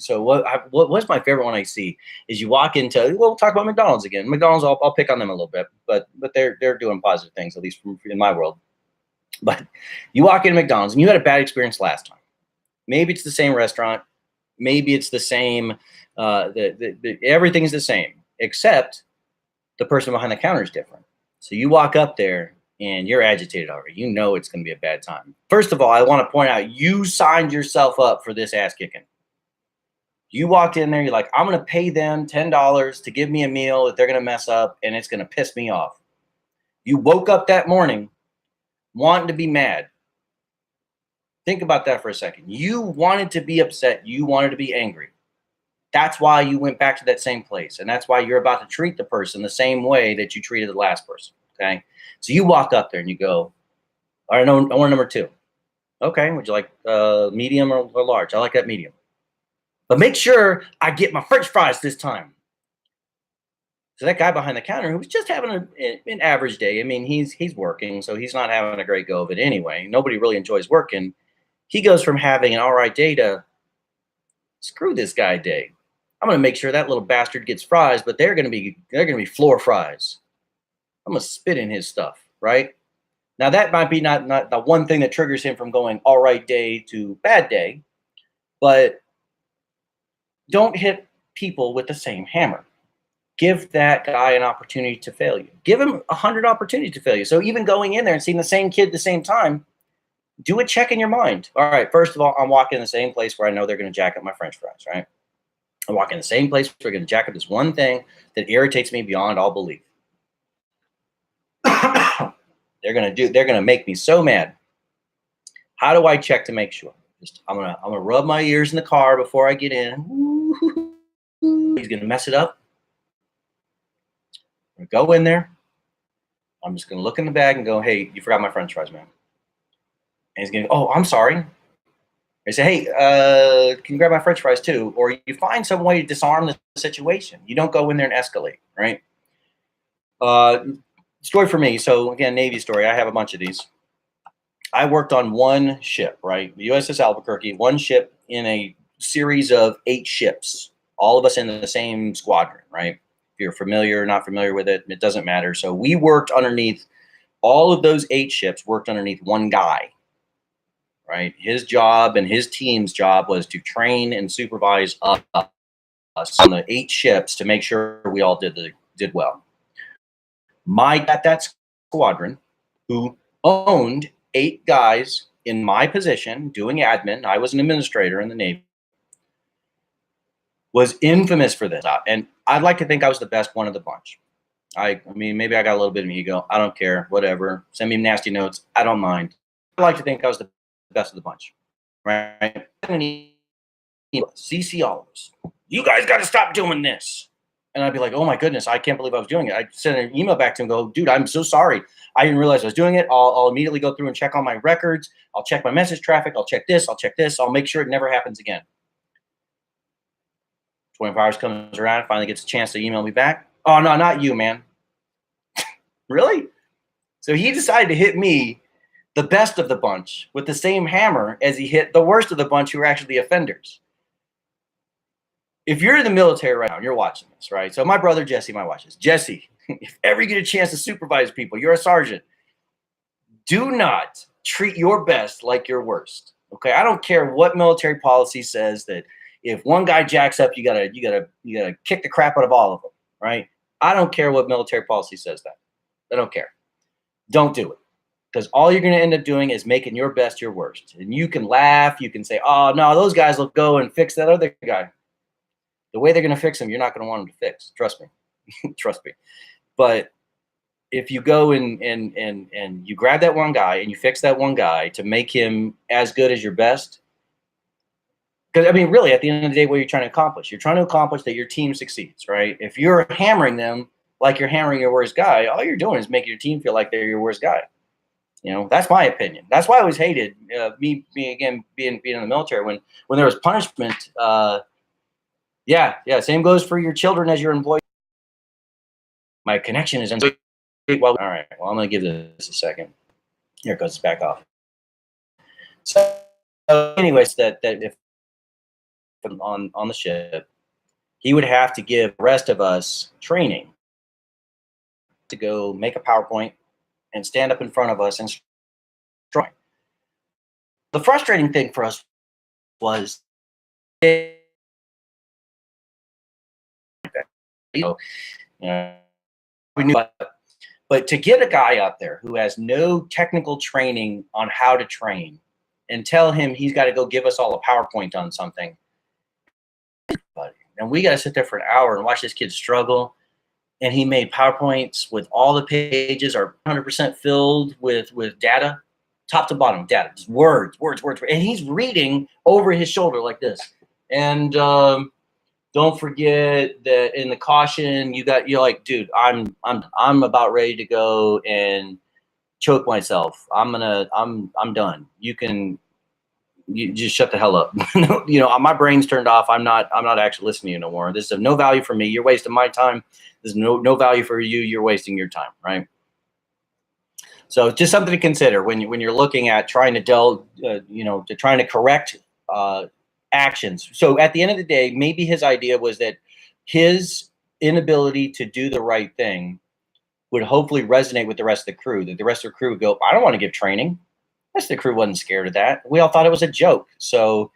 Speaker 1: what's my favorite one I see is you walk into. We'll talk about McDonald's again. McDonald's, I'll pick on them a little bit, but they're doing positive things, at least in my world. But you walk into McDonald's and you had a bad experience last time. Maybe it's the same restaurant. Maybe it's the same. Everything's the same, except the person behind the counter is different. So you walk up there and you're agitated already. You know it's going to be a bad time. First of all, I want to point out, you signed yourself up for this ass kicking. You walked in there, you're like, I'm going to pay them $10 to give me a meal that they're going to mess up, and it's going to piss me off. You woke up that morning wanting to be mad. Think about that for a second. You wanted to be upset. You wanted to be angry. That's why you went back to that same place. And that's why you're about to treat the person the same way that you treated the last person. Okay. So you walk up there and you go, all right, no, I want number 2. Okay. Would you like medium or large? I like that medium. But make sure I get my French fries this time. So that guy behind the counter, who was just having an average day. I mean, he's working, so he's not having a great go of it anyway. Nobody really enjoys working. He goes from having an all right day to screw this guy day. I'm going to make sure that little bastard gets fries, but they're going to be floor fries. I'm going to spit in his stuff, right? Now that might be not the one thing that triggers him from going all right day to bad day, but don't hit people with the same hammer. Give that guy an opportunity to fail you. Give him 100 opportunities to fail you. So even going in there and seeing the same kid at the same time, do a check in your mind. All right, first of all, I'm walking in the same place where I know they're going to jack up my French fries, right? I walk in the same place where they're going to jack up this one thing that irritates me beyond all belief. They're going to make me so mad. How do I check to make sure? I'm gonna rub my ears in the car before I get in. He's going to mess it up. I'm going to go in there. I'm just going to look in the bag and go, hey, you forgot my French fries, man. And he's going to go, oh, I'm sorry. I say, hey, can you grab my French fries too? Or you find some way to disarm the situation. You don't go in there and escalate, right? Story for me. So again, Navy story. I have a bunch of these. I worked on one ship, right? The USS Albuquerque, one ship in a series of 8 ships, all of us in the same squadron, right? If you're familiar or not familiar with it, it doesn't matter. So we worked underneath, all of those 8 ships worked underneath one guy. Right, his job and his team's job was to train and supervise us on the 8 ships to make sure we all did well. At that squadron, who owned 8 guys in my position doing admin, I was an administrator in the Navy, was infamous for this. And I'd like to think I was the best one of the bunch. I mean, maybe I got a little bit of an ego. I don't care. Whatever. Send me nasty notes. I don't mind. I like to think I was the best of the bunch, right? CC all of us. You guys got to stop doing this. And I'd be like, oh my goodness, I can't believe I was doing it. I'd send an email back to him and go, dude, I'm so sorry. I didn't realize I was doing it. I'll immediately go through and check all my records. I'll check my message traffic. I'll check this. I'll check this. I'll make sure it never happens again. 24 hours comes around, finally gets a chance to email me back. Oh, no, not you, man. Really? So he decided to hit me, the best of the bunch, with the same hammer as he hit the worst of the bunch, who were actually the offenders. If you're in the military right now and you're watching this, right? So my brother Jesse might watch this. Jesse, if ever you get a chance to supervise people, you're a sergeant. Do not treat your best like your worst. Okay, I don't care what military policy says that if one guy jacks up, you gotta kick the crap out of all of them, right? I don't care what military policy says that. I don't care. Don't do it. Because all you're going to end up doing is making your best your worst. And you can laugh. You can say, oh, no, those guys will go and fix that other guy. The way they're going to fix him, you're not going to want him to fix. Trust me. Trust me. But if you go and you grab that one guy and you fix that one guy to make him as good as your best, because, I mean, really, at the end of the day, what you're trying to accomplish? You're trying to accomplish that your team succeeds, right? If you're hammering them like you're hammering your worst guy, all you're doing is making your team feel like they're your worst guy. You know, that's my opinion. That's why I always hated me again being in the military when there was punishment. Yeah. Same goes for your children as your employees. My connection is in. All right. Well, I'm going to give this a second. Here it goes. It's back off. So, anyways, that if on the ship, he would have to give the rest of us training to go make a PowerPoint and stand up in front of us and drawing. The frustrating thing for us was, you know, we knew, but to get a guy up there who has no technical training on how to train and tell him he's got to go give us all a PowerPoint on something, and we got to sit there for an hour and watch this kid struggle. And he made PowerPoints with all the pages are 100% filled with data, top to bottom data, just words. And he's reading over his shoulder like this. And don't forget that in the caution, you're like, dude, I'm about ready to go and choke myself. I'm done. You just shut the hell up. You know, my brain's turned off. I'm not actually listening to you no more. This is of no value for me. You're wasting my time. There's no value for you. You're wasting your time, right? So just something to consider when you're looking at trying to trying to correct actions. So at the end of the day, maybe his idea was that his inability to do the right thing would hopefully resonate with the rest of the crew. That the rest of the crew would go, I don't want to give training. The rest of the crew wasn't scared of that. We all thought it was a joke. So,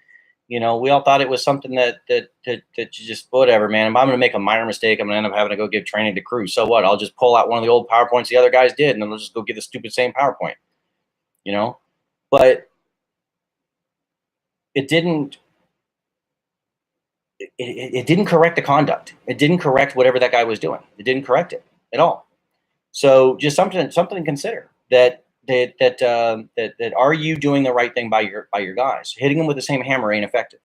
Speaker 1: you know, we all thought it was something that you just, whatever, man. If I'm going to make a minor mistake, I'm going to end up having to go give training to crew. So what? I'll just pull out one of the old PowerPoints the other guys did, and then I'll just go give the stupid same PowerPoint, you know? But it didn't correct the conduct. It didn't correct whatever that guy was doing. It didn't correct it at all. So just something to consider that are you doing the right thing by your guys? Hitting them with the same hammer ain't effective,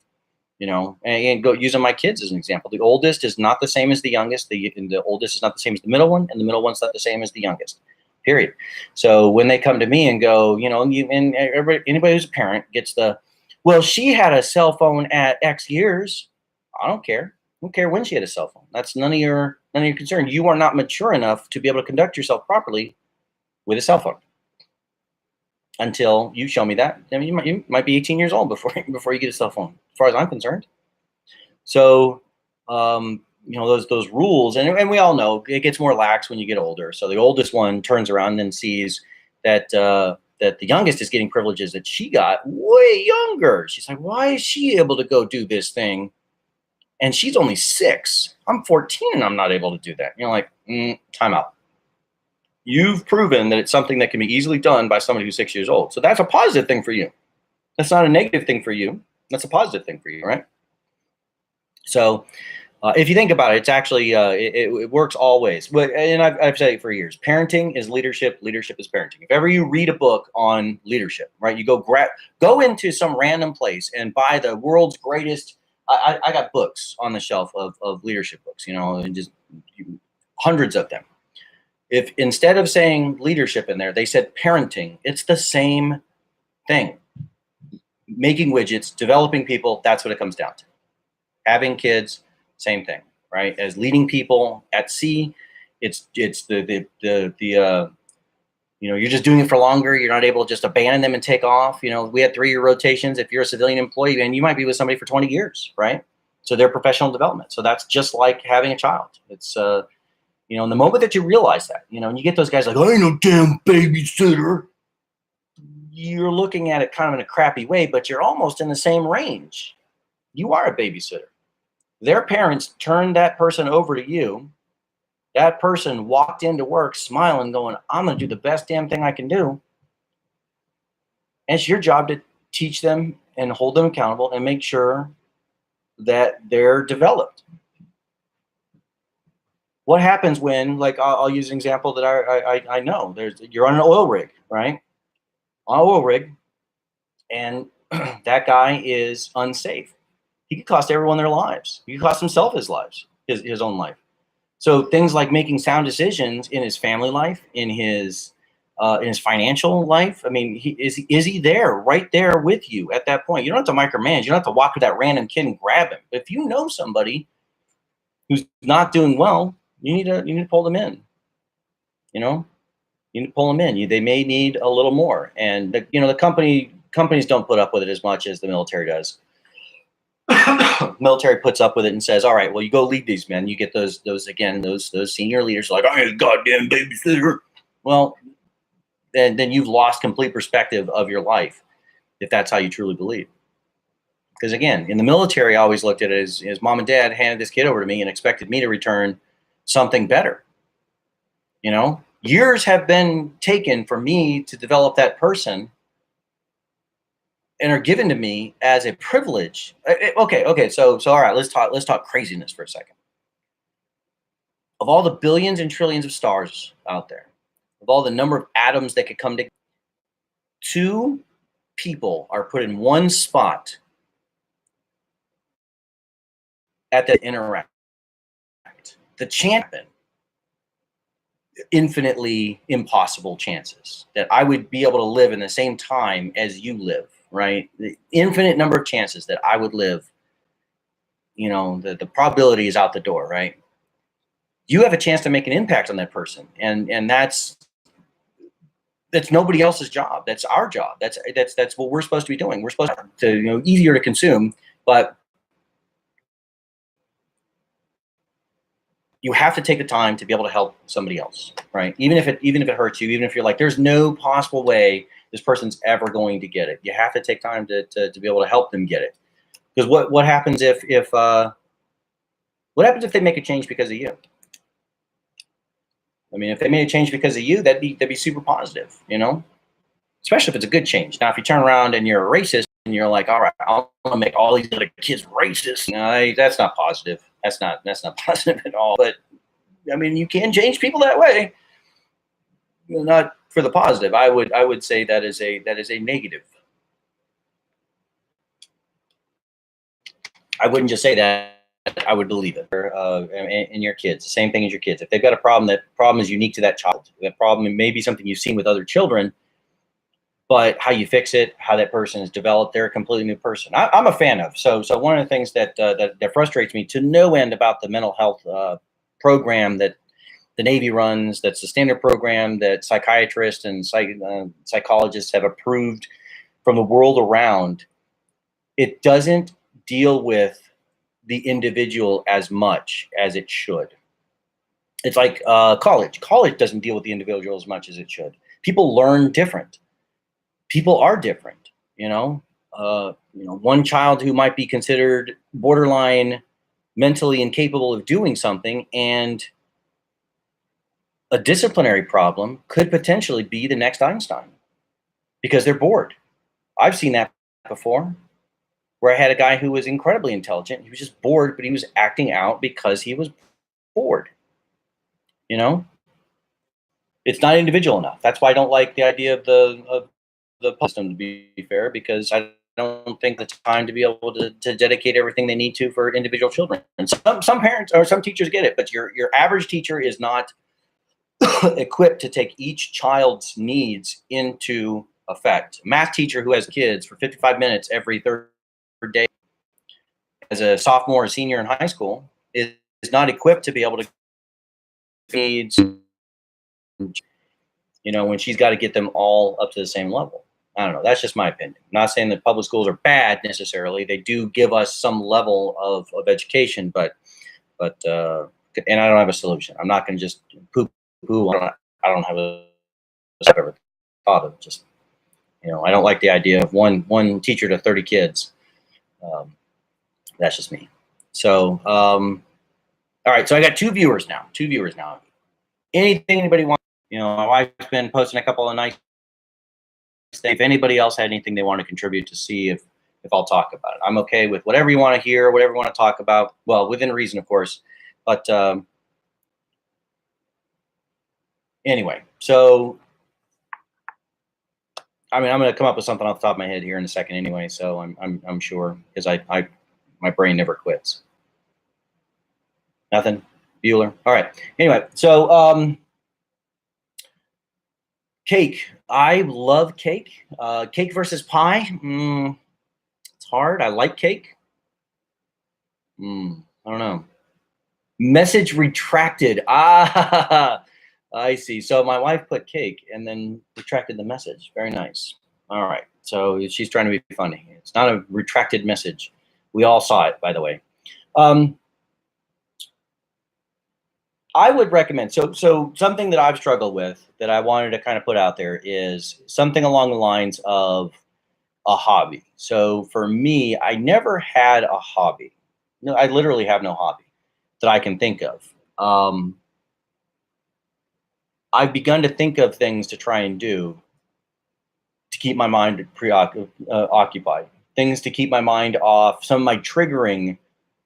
Speaker 1: you know. And go using my kids as an example. The oldest is not the same as the youngest. The oldest is not the same as the middle one, and the middle one's not the same as the youngest. Period. So when they come to me and go, you know, anybody who's a parent gets well, she had a cell phone at X years. I don't care. I don't care when she had a cell phone. That's none of your concern. You are not mature enough to be able to conduct yourself properly with a cell phone. Until you show me that, I mean, you might be 18 years old before you get a cell phone, as far as I'm concerned. So, you know, those rules, and we all know it gets more lax when you get older. So the oldest one turns around and sees that the youngest is getting privileges that she got way younger. She's like, why is she able to go do this thing? And she's only 6. I'm 14 and I'm not able to do that. You're like, time out. You've proven that it's something that can be easily done by somebody who's 6 years old. So that's a positive thing for you. That's not a negative thing for you. That's a positive thing for you, right? So if you think about it, it's actually, it works always. But, and I've said it for years, parenting is leadership. Leadership is parenting. If ever you read a book on leadership, right, you go into some random place and buy the world's greatest. I got books on the shelf of leadership books, you know, and just hundreds of them. If instead of saying leadership in there, they said parenting, it's the same thing. Making widgets, developing people, that's what it comes down to. Having kids, same thing, right? As leading people at sea, it's the you know, you're just doing it for longer. You're not able to just abandon them and take off. You know, we had 3-year rotations. If you're a civilian employee, and you might be with somebody for 20 years, right? So they're professional development. So that's just like having a child. It's you know, and the moment that you realize that, you know, and you get those guys like, I ain't no damn babysitter. You're looking at it kind of in a crappy way, but you're almost in the same range. You are a babysitter. Their parents turned that person over to you. That person walked into work smiling, going, I'm going to do the best damn thing I can do. And it's your job to teach them and hold them accountable and make sure that they're developed. What happens when, like, I'll use an example that I know. You're on an oil rig, right? On an oil rig, and that guy is unsafe. He could cost everyone their lives. He could cost himself his own life. So things like making sound decisions in his family life, in his financial life. I mean, is he there, right there with you at that point? You don't have to micromanage. You don't have to walk to that random kid and grab him. But if you know somebody who's not doing well, you need to pull them in. You know, you need to pull them in. They may need a little more, and the companies don't put up with it as much as the military does. Military puts up with it and says, all right, well, you go lead these men. You get those senior leaders like, I ain't a goddamn babysitter. Well, then you've lost complete perspective of your life if that's how you truly believe. Because again, in the military, I always looked at it as mom and dad handed this kid over to me and expected me to return something better. Years have been taken for me to develop that person and are given to me as a privilege. Okay. So all right, let's talk craziness for a second. Of all the billions and trillions of stars out there, of all the number of atoms that could come together, 2 people are put in one spot at the interact. The chance, infinitely impossible chances that I would be able to live in the same time as you live, right? The infinite number of chances that I would live, the probability is out the door, right? You have a chance to make an impact on that person. And that's nobody else's job. That's our job. That's what we're supposed to be doing. We're supposed to, easier to consume, but you have to take the time to be able to help somebody else, right? Even if it hurts you, even if you're like, there's no possible way this person's ever going to get it. You have to take time to be able to help them get it. Because what happens if what happens if they make a change because of you? I mean, if they made a change because of you, that'd be super positive, especially if it's a good change. Now, if you turn around and you're a racist and you're like, all right, I'll make all these other kids racist. No, that's not positive. That's not positive at all. But I mean, you can change people that way. Not for the positive. I would say that is a negative. I wouldn't just say that. I would believe it. And your kids, the same thing as your kids. If they've got a problem, that problem is unique to that child. That problem may be something you've seen with other children, but how you fix it, how that person is developed, they're a completely new person. I'm a fan of. So one of the things that frustrates me to no end about the mental health program that the Navy runs, that's the standard program that psychiatrists and psychologists have approved from the world around, it doesn't deal with the individual as much as it should. It's like college. College doesn't deal with the individual as much as it should. People learn different. People are different. One child who might be considered borderline mentally incapable of doing something and a disciplinary problem could potentially be the next Einstein because they're bored. I've seen that before, where I had a guy who was incredibly intelligent. He was just bored, but he was acting out because he was bored. It's not individual enough. That's why I don't like the idea of the system, to be fair, because I don't think the time to be able to dedicate everything they need to for individual children. And some parents or some teachers get it, but your average teacher is not equipped to take each child's needs into effect. A math teacher who has kids for 55 minutes every third day as a sophomore or senior in high school is not equipped to be able to needs, when she's got to get them all up to the same level. I don't know. That's just my opinion. I'm not saying that public schools are bad necessarily. They do give us some level of education, but and I don't have a solution. I'm not going to just poo-poo. I don't have I've ever thought of. Just I don't like the idea of one teacher to 30 kids. That's just me. So, all right. So I got two viewers now. Anything anybody wants? You know, my wife's been posting a couple of nice things. If anybody else had anything they want to contribute to see if I'll talk about it. I'm okay with whatever you want to hear, whatever you want to talk about. Well, within reason, of course. But anyway, so I mean, I'm going to come up with something off the top of my head here in a second, anyway. So I'm sure, because I my brain never quits. Nothing, Bueller. All right. Anyway, so cake. I love cake. Cake versus pie. It's hard. I like cake. I don't know. Message retracted. Ah, I see. So my wife put cake and then retracted the message. Very nice. All right. So she's trying to be funny. It's not a retracted message. We all saw it, by the way. I would recommend, so something that I've struggled with that I wanted to kind of put out there is something along the lines of a hobby. So for me, I never had a hobby. No, I literally have no hobby that I can think of. I've begun to think of things to try and do to keep my mind occupied. Things to keep my mind off some of my triggering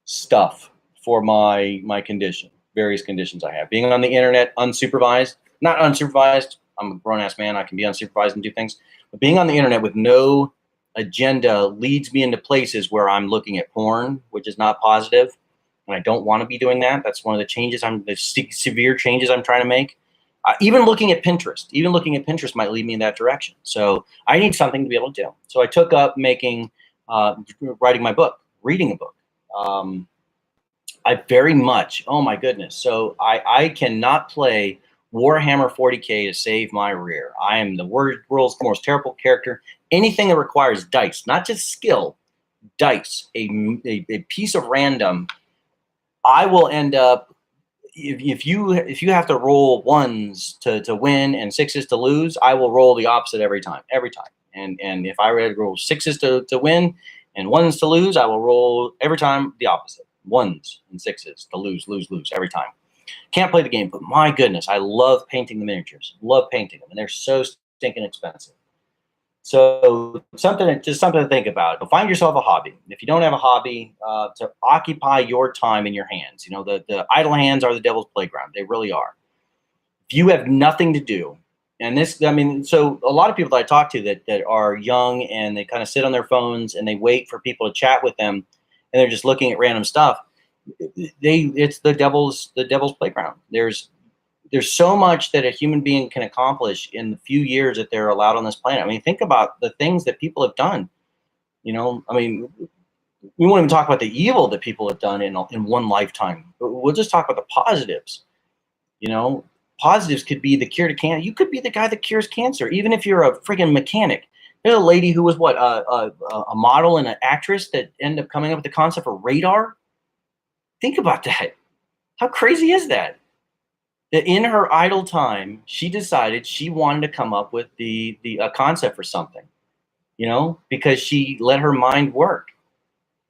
Speaker 1: stuff for my condition, various conditions I have. Being on the internet unsupervised, not unsupervised. I'm a grown ass man. I can be unsupervised and do things. But being on the internet with no agenda leads me into places where I'm looking at porn, which is not positive, and I don't want to be doing that. That's one of the changes severe changes I'm trying to make. Even looking at Pinterest might lead me in that direction. So I need something to be able to do. So I took up writing my book, reading a book. I very much, oh my goodness. So I cannot play Warhammer 40K to save my rear. I am the world's most terrible character. Anything that requires dice, not just skill, dice, a piece of random, I will end up, if you have to roll ones to win and sixes to lose, I will roll the opposite every time. And if I roll sixes to win and ones to lose, I will roll every time the opposite. Ones and sixes to lose every time. Can't play the game, but my goodness, I love painting the miniatures. Love painting them, and they're so stinking expensive. So something to think about. But find yourself a hobby. If you don't have a hobby, to occupy your time in your hands. You know, the idle hands are the devil's playground. They really are. If you have nothing to do, and this, I mean, so a lot of people that I talk to that are young and they kind of sit on their phones and they wait for people to chat with them, and they're just looking at random stuff. It's the devil's playground. There's so much that a human being can accomplish in the few years that they're allowed on this planet. I mean, think about the things that people have done. You know, I mean, we won't even talk about the evil that people have done in one lifetime. We'll just talk about the positives. You know, positives could be the cure to cancer. You could be the guy that cures cancer, even if you're a friggin' mechanic. There's a lady who was a model and an actress that ended up coming up with the concept for radar. Think about that. How crazy is that? That in her idle time, she decided she wanted to come up with the concept for something, you know, because she let her mind work.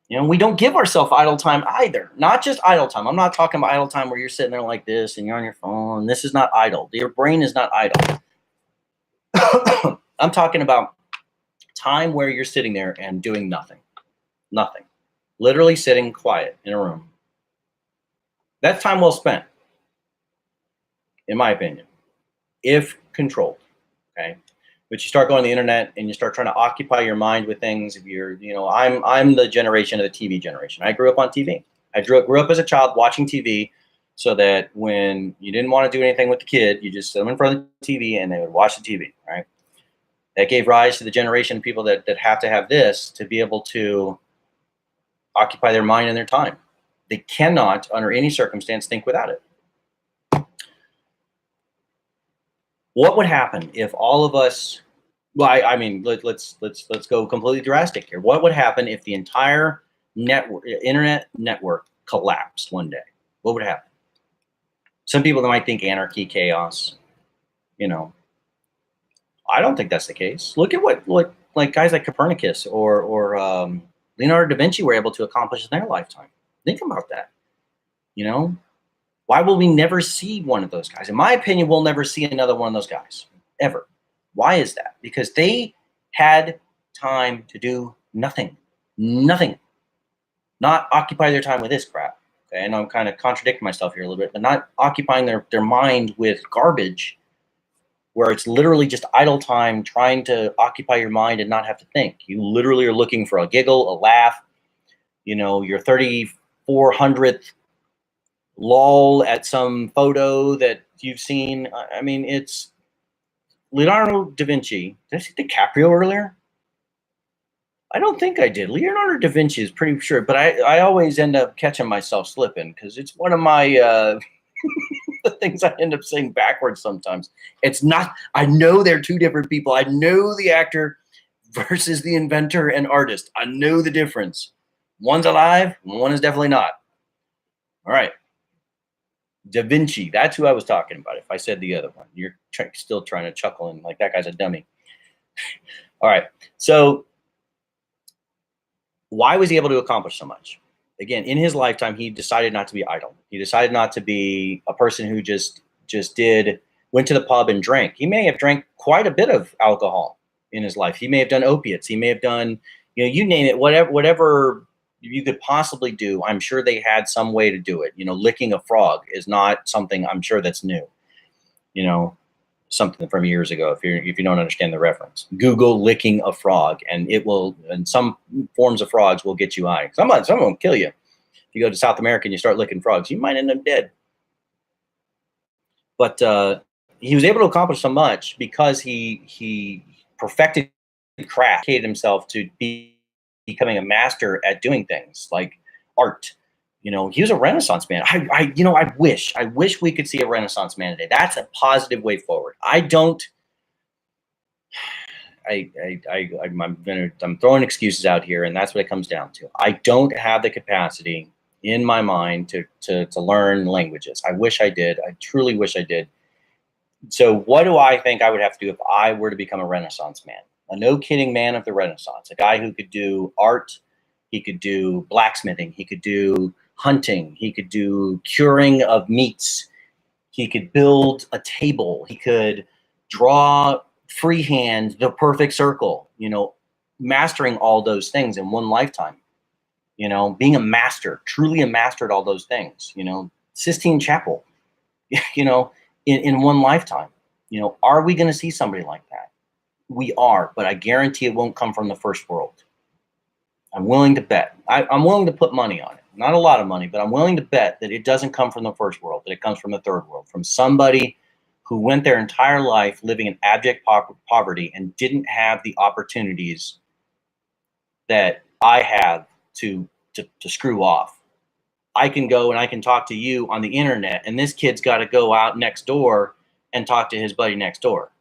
Speaker 1: You know, we don't give ourselves idle time either. Not just idle time. I'm not talking about idle time where you're sitting there like this and you're on your phone. This is not idle. Your brain is not idle. I'm talking about time where you're sitting there and doing nothing. Nothing. Literally sitting quiet in a room. That's time well spent, in my opinion, if controlled. Okay. But you start going to the internet and you start trying to occupy your mind with things. If you're, you know, I'm the generation of the TV generation. I grew up on TV. I grew up as a child watching TV, so that when you didn't want to do anything with the kid, you just sit them in front of the TV and they would watch the TV, right? That gave rise to the generation of people that have to have this to be able to occupy their mind and their time. They cannot, under any circumstance, think without it. What would happen if all of us? Well, I mean, let's go completely drastic here. What would happen if the entire internet network collapsed one day? What would happen? Some people might think anarchy, chaos. You know, I don't think that's the case. Look at what like guys like Copernicus or Leonardo da Vinci were able to accomplish in their lifetime. Think about that. You know, why will we never see one of those guys? In my opinion, we'll never see another one of those guys ever. Why is that? Because they had time to do nothing, nothing, not occupy their time with this crap. Okay, I know I'm kind of contradicting myself here a little bit, but not occupying their mind with garbage where it's literally just idle time trying to occupy your mind and not have to think. You literally are looking for a giggle, a laugh, you know, your 3,400th lol at some photo that you've seen. I mean, it's Leonardo da Vinci. Did I say DiCaprio earlier? I don't think I did. Leonardo da Vinci is pretty sure, but I always end up catching myself slipping because it's one of my the things I end up saying backwards sometimes. It's not, I know they're two different people. I know the actor versus the inventor and artist. I know the difference. One's alive, one is definitely not. All right. Da Vinci, that's who I was talking about. If I said the other one, you're still trying to chuckle and like that guy's a dummy. All right. So why was he able to accomplish so much? Again, in his lifetime, he decided not to be idle. He decided not to be a person who just went to the pub and drank. He may have drank quite a bit of alcohol in his life. He may have done opiates. He may have done, you know, you name it, whatever you could possibly do. I'm sure they had some way to do it. You know, licking a frog is not something I'm sure that's new. You know, something from years ago. If you don't understand the reference, Google licking a frog, and it will. And some forms of frogs will get you high. Some will kill you. If you go to South America and you start licking frogs, you might end up dead. But he was able to accomplish so much because he perfected craft, dedicated himself to becoming a master at doing things like art. You know, he was a Renaissance man. I wish we could see a Renaissance man today. That's a positive way forward. I'm throwing excuses out here, and that's what it comes down to. I don't have the capacity in my mind to learn languages. I wish I did. I truly wish I did. So what do I think I would have to do if I were to become a Renaissance man? A no kidding man of the Renaissance, a guy who could do art, he could do blacksmithing, he could do hunting, he could do curing of meats, he could build a table, he could draw freehand the perfect circle, you know, mastering all those things in one lifetime, you know, being a master, truly a master at all those things, you know, Sistine Chapel, you know, in one lifetime. You know, are we going to see somebody like that? We are, but I guarantee it won't come from the first world. I'm willing to bet. I'm willing to put money on it. Not a lot of money, but I'm willing to bet that it doesn't come from the first world, that it comes from the third world, from somebody who went their entire life living in abject poverty and didn't have the opportunities that I have to screw off. I can go and I can talk to you on the internet, and this kid's got to go out next door and talk to his buddy next door.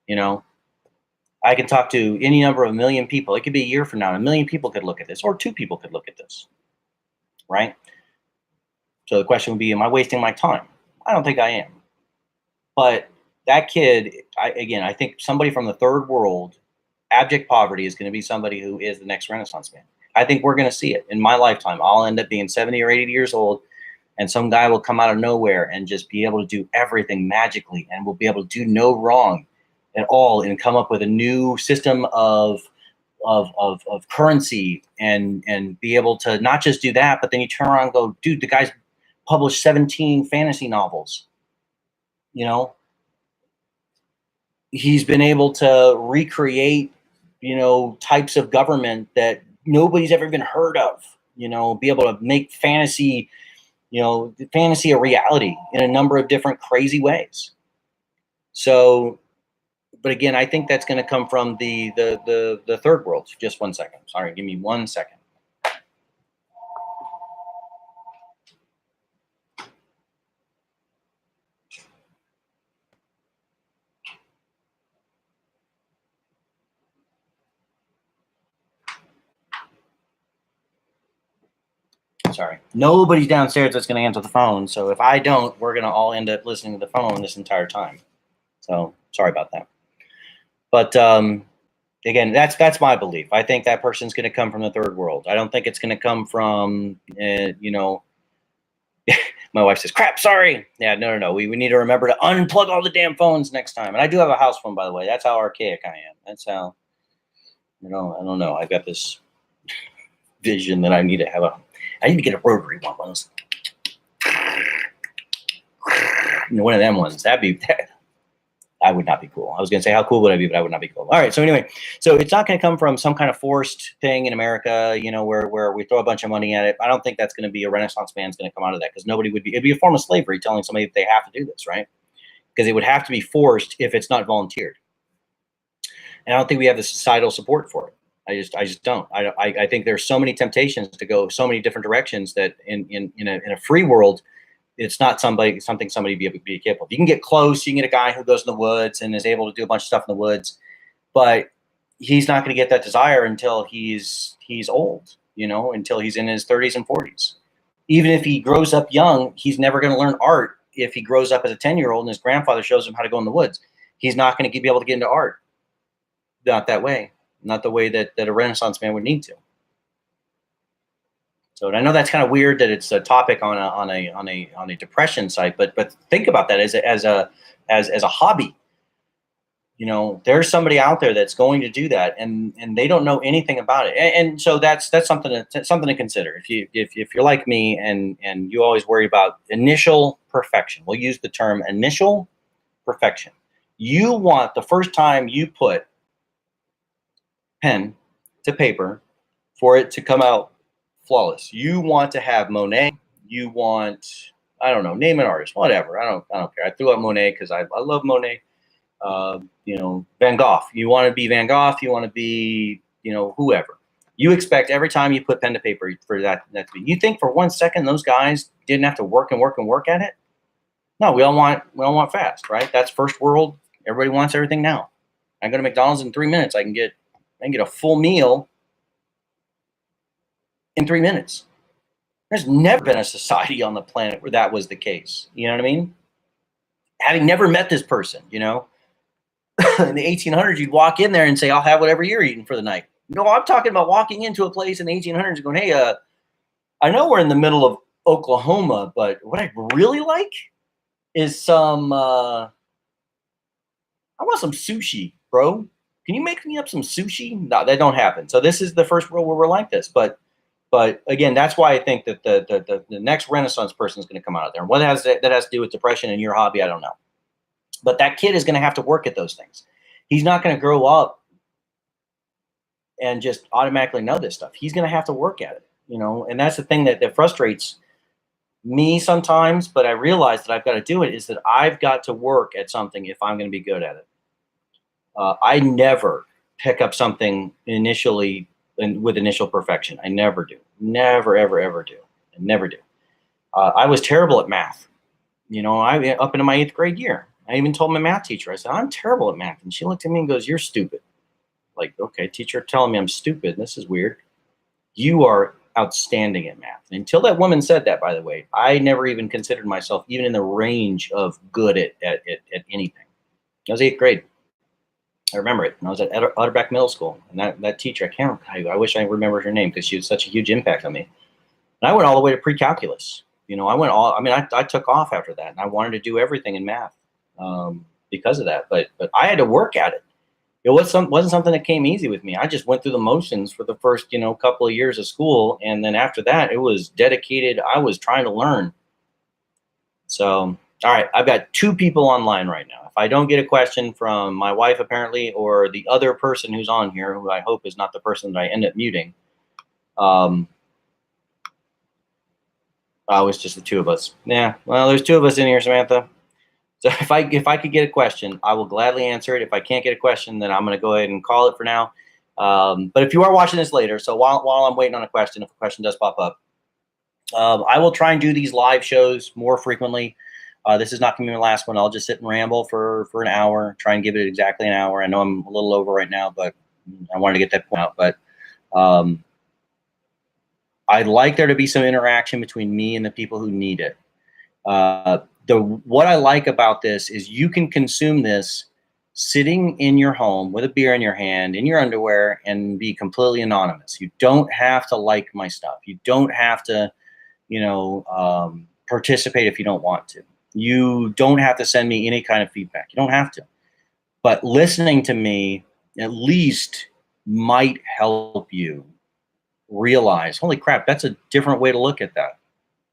Speaker 1: You know, I can talk to any number of a million people. It could be a year from now, a million people could look at this, or two people could look at this, right? So the question would be, am I wasting my time? I don't think I am. But that kid, I think somebody from the third world, abject poverty, is going to be somebody who is the next Renaissance man. I think we're going to see it in my lifetime. I'll end up being 70 or 80 years old, and some guy will come out of nowhere and just be able to do everything magically, and will be able to do no wrong at all, and come up with a new system of currency, and be able to not just do that, but then you turn around and go, dude, the guy's published 17 fantasy novels. You know, he's been able to recreate, you know, types of government that nobody's ever even heard of, you know, be able to make fantasy, you know, fantasy a reality in a number of different crazy ways. So, but again, I think that's going to come from the third world. Just 1 second. Sorry, give me 1 second. Sorry. Nobody's downstairs that's going to answer the phone. So if I don't, we're going to all end up listening to the phone this entire time. So sorry about that. But again, that's my belief. I think that person's going to come from the third world. I don't think it's going to come from, you know, my wife says, crap, sorry. Yeah, no. We need to remember to unplug all the damn phones next time. And I do have a house phone, by the way. That's how archaic I am. That's how, you know, I don't know. I've got this vision that I need to get a rotary one of those. You know, one of them ones. I would not be cool. I was going to say, how cool would I be, but I would not be cool. All right. So anyway, so it's not going to come from some kind of forced thing in America, you know, where we throw a bunch of money at it. I don't think that's going to be a Renaissance man's going to come out of that, because it'd be a form of slavery telling somebody that they have to do this, right? Because it would have to be forced if it's not volunteered. And I don't think we have the societal support for it. I just don't. I think there's so many temptations to go so many different directions that in a free world, it's not something somebody be capable of. You can get close. You can get a guy who goes in the woods and is able to do a bunch of stuff in the woods, but he's not going to get that desire until he's old, you know, until he's in his 30s and 40s. Even if he grows up young, he's never going to learn art. If he grows up as a 10-year-old and his grandfather shows him how to go in the woods, he's not going to be able to get into art. Not that way. Not the way that a Renaissance man would need to. So, and I know that's kind of weird that it's a topic on a depression site, but think about that as a hobby. You know, there's somebody out there that's going to do that, and they don't know anything about it, and so that's something to consider. If you're like me and you always worry about initial perfection, we'll use the term initial perfection. You want the first time you put pen to paper for it to come out flawless. You want to have Monet. You want, I don't know, name an artist, whatever. I don't care. I threw out Monet because I love Monet. You know, Van Gogh. You want to be Van Gogh. You want to be, you know, whoever. You expect every time you put pen to paper for that to be. You think for 1 second those guys didn't have to work at it? No, we all want fast, right? That's first world. Everybody wants everything now. I go to McDonald's in 3 minutes. I can get a full meal in 3 minutes. There's never been a society on the planet where that was the case. You know what I mean? Having never met this person, you know, in the 1800s, you'd walk in there and say, I'll have whatever you're eating for the night. No, I'm talking about walking into a place in the 1800s and going, hey, I know we're in the middle of Oklahoma, but what I'd really like is some, I want some sushi, bro. Can you make me up some sushi? No, that don't happen. So this is the first world where we're like this. But again, that's why I think that the next Renaissance person is going to come out of there. And what that has to do with depression and your hobby, I don't know. But that kid is going to have to work at those things. He's not going to grow up and just automatically know this stuff. He's going to have to work at it, you know. And that's the thing that frustrates me sometimes. But I realize that I've got to do it, is that I've got to work at something if I'm going to be good at it. I never pick up something initially with initial perfection. I never do. Never, ever, ever do. I never do. I was terrible at math. You know, up into my 8th grade year. I even told my math teacher, I said, I'm terrible at math. And she looked at me and goes, you're stupid. Like, okay, teacher telling me I'm stupid. This is weird. You are outstanding at math. And until that woman said that, by the way, I never even considered myself even in the range of good at anything. I was 8th grade. I remember it. And I was at Utterback Middle School. And that teacher, I wish I remembered her name because she had such a huge impact on me. And I went all the way to pre-calculus. You know, I took off after that. And I wanted to do everything in math because of that. But I had to work at it. It wasn't something that came easy with me. I just went through the motions for the first, you know, couple of years of school. And then after that, it was dedicated. I was trying to learn. So, all right, I've got 2 people online right now. If I don't get a question from my wife, apparently, or the other person who's on here, who I hope is not the person that I end up muting, it's just the 2 of us. Yeah, well, there's 2 of us in here, Samantha. So if I could get a question, I will gladly answer it. If I can't get a question, then I'm going to go ahead and call it for now. But if you are watching this later, so while I'm waiting on a question, if a question does pop up, I will try and do these live shows more frequently. This is not going to be my last one. I'll just sit and ramble for an hour, try and give it exactly an hour. I know I'm a little over right now, but I wanted to get that point out. But I'd like there to be some interaction between me and the people who need it. What I like about this is you can consume this sitting in your home with a beer in your hand, in your underwear, and be completely anonymous. You don't have to like my stuff. You don't have to, participate if you don't want to. You don't have to send me any kind of feedback. You don't have to. But listening to me at least might help you realize, holy crap, that's a different way to look at that.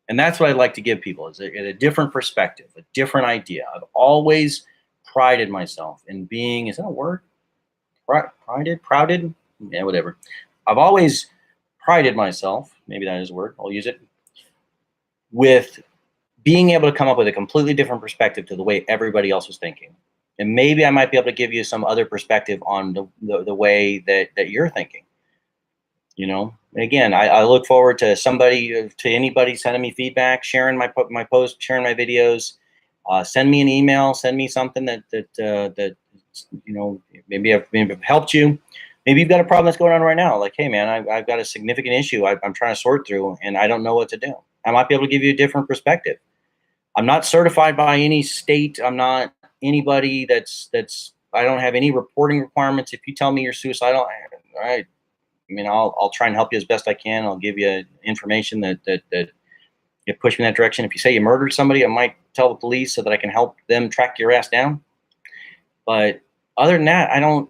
Speaker 1: And that's what I'd like to give people, is a different perspective, a different idea. I've always prided myself in being, is that a word? Prouded? Yeah, whatever. I've always prided myself, maybe that is a word, I'll use it, with being able to come up with a completely different perspective to the way everybody else was thinking. And maybe I might be able to give you some other perspective on the way that you're thinking. Again, I look forward to anybody sending me feedback, sharing my posts, sharing my videos. Send me an email, send me something that maybe I've helped you. Maybe you've got a problem that's going on right now. Like, hey man, I've got a significant issue I'm trying to sort through, and I don't know what to do. I might be able to give you a different perspective. I'm not certified by any state. I'm not anybody that's I don't have any reporting requirements. If you tell me you're suicidal, all right, I'll try and help you as best I can. I'll give you information that you push me in that direction. If you say you murdered somebody, I might tell the police so that I can help them track your ass down. But other than that, I don't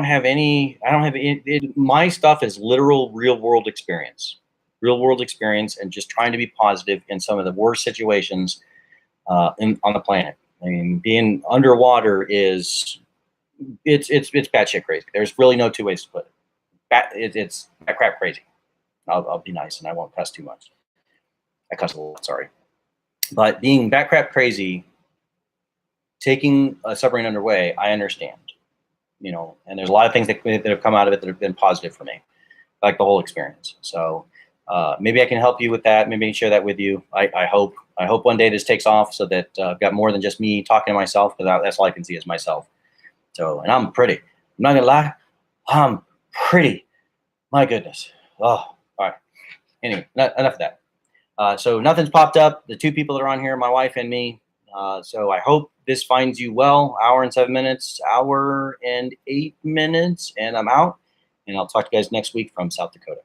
Speaker 1: have any. I don't have my stuff is literal real world experience, and just trying to be positive in some of the worst situations on the planet. I mean, being underwater it's batshit crazy. There's really no two ways to put it. It's bat crap crazy. I'll be nice and I won't cuss too much. I cuss a lot, sorry. But being bat crap crazy, taking a submarine underway, I understand. And there's a lot of things that have come out of it that have been positive for me, like the whole experience. So maybe I can help you with that. Maybe I can share that with you. I hope one day this takes off so that I've got more than just me talking to myself, because that's all I can see is myself. So, and I'm pretty. I'm not gonna lie, I'm pretty. My goodness. Oh, all right. Anyway, enough of that. So nothing's popped up. The two people that are on here, my wife and me. So I hope this finds you well. Hour and 7 minutes, hour and 8 minutes, and I'm out. And I'll talk to you guys next week from South Dakota.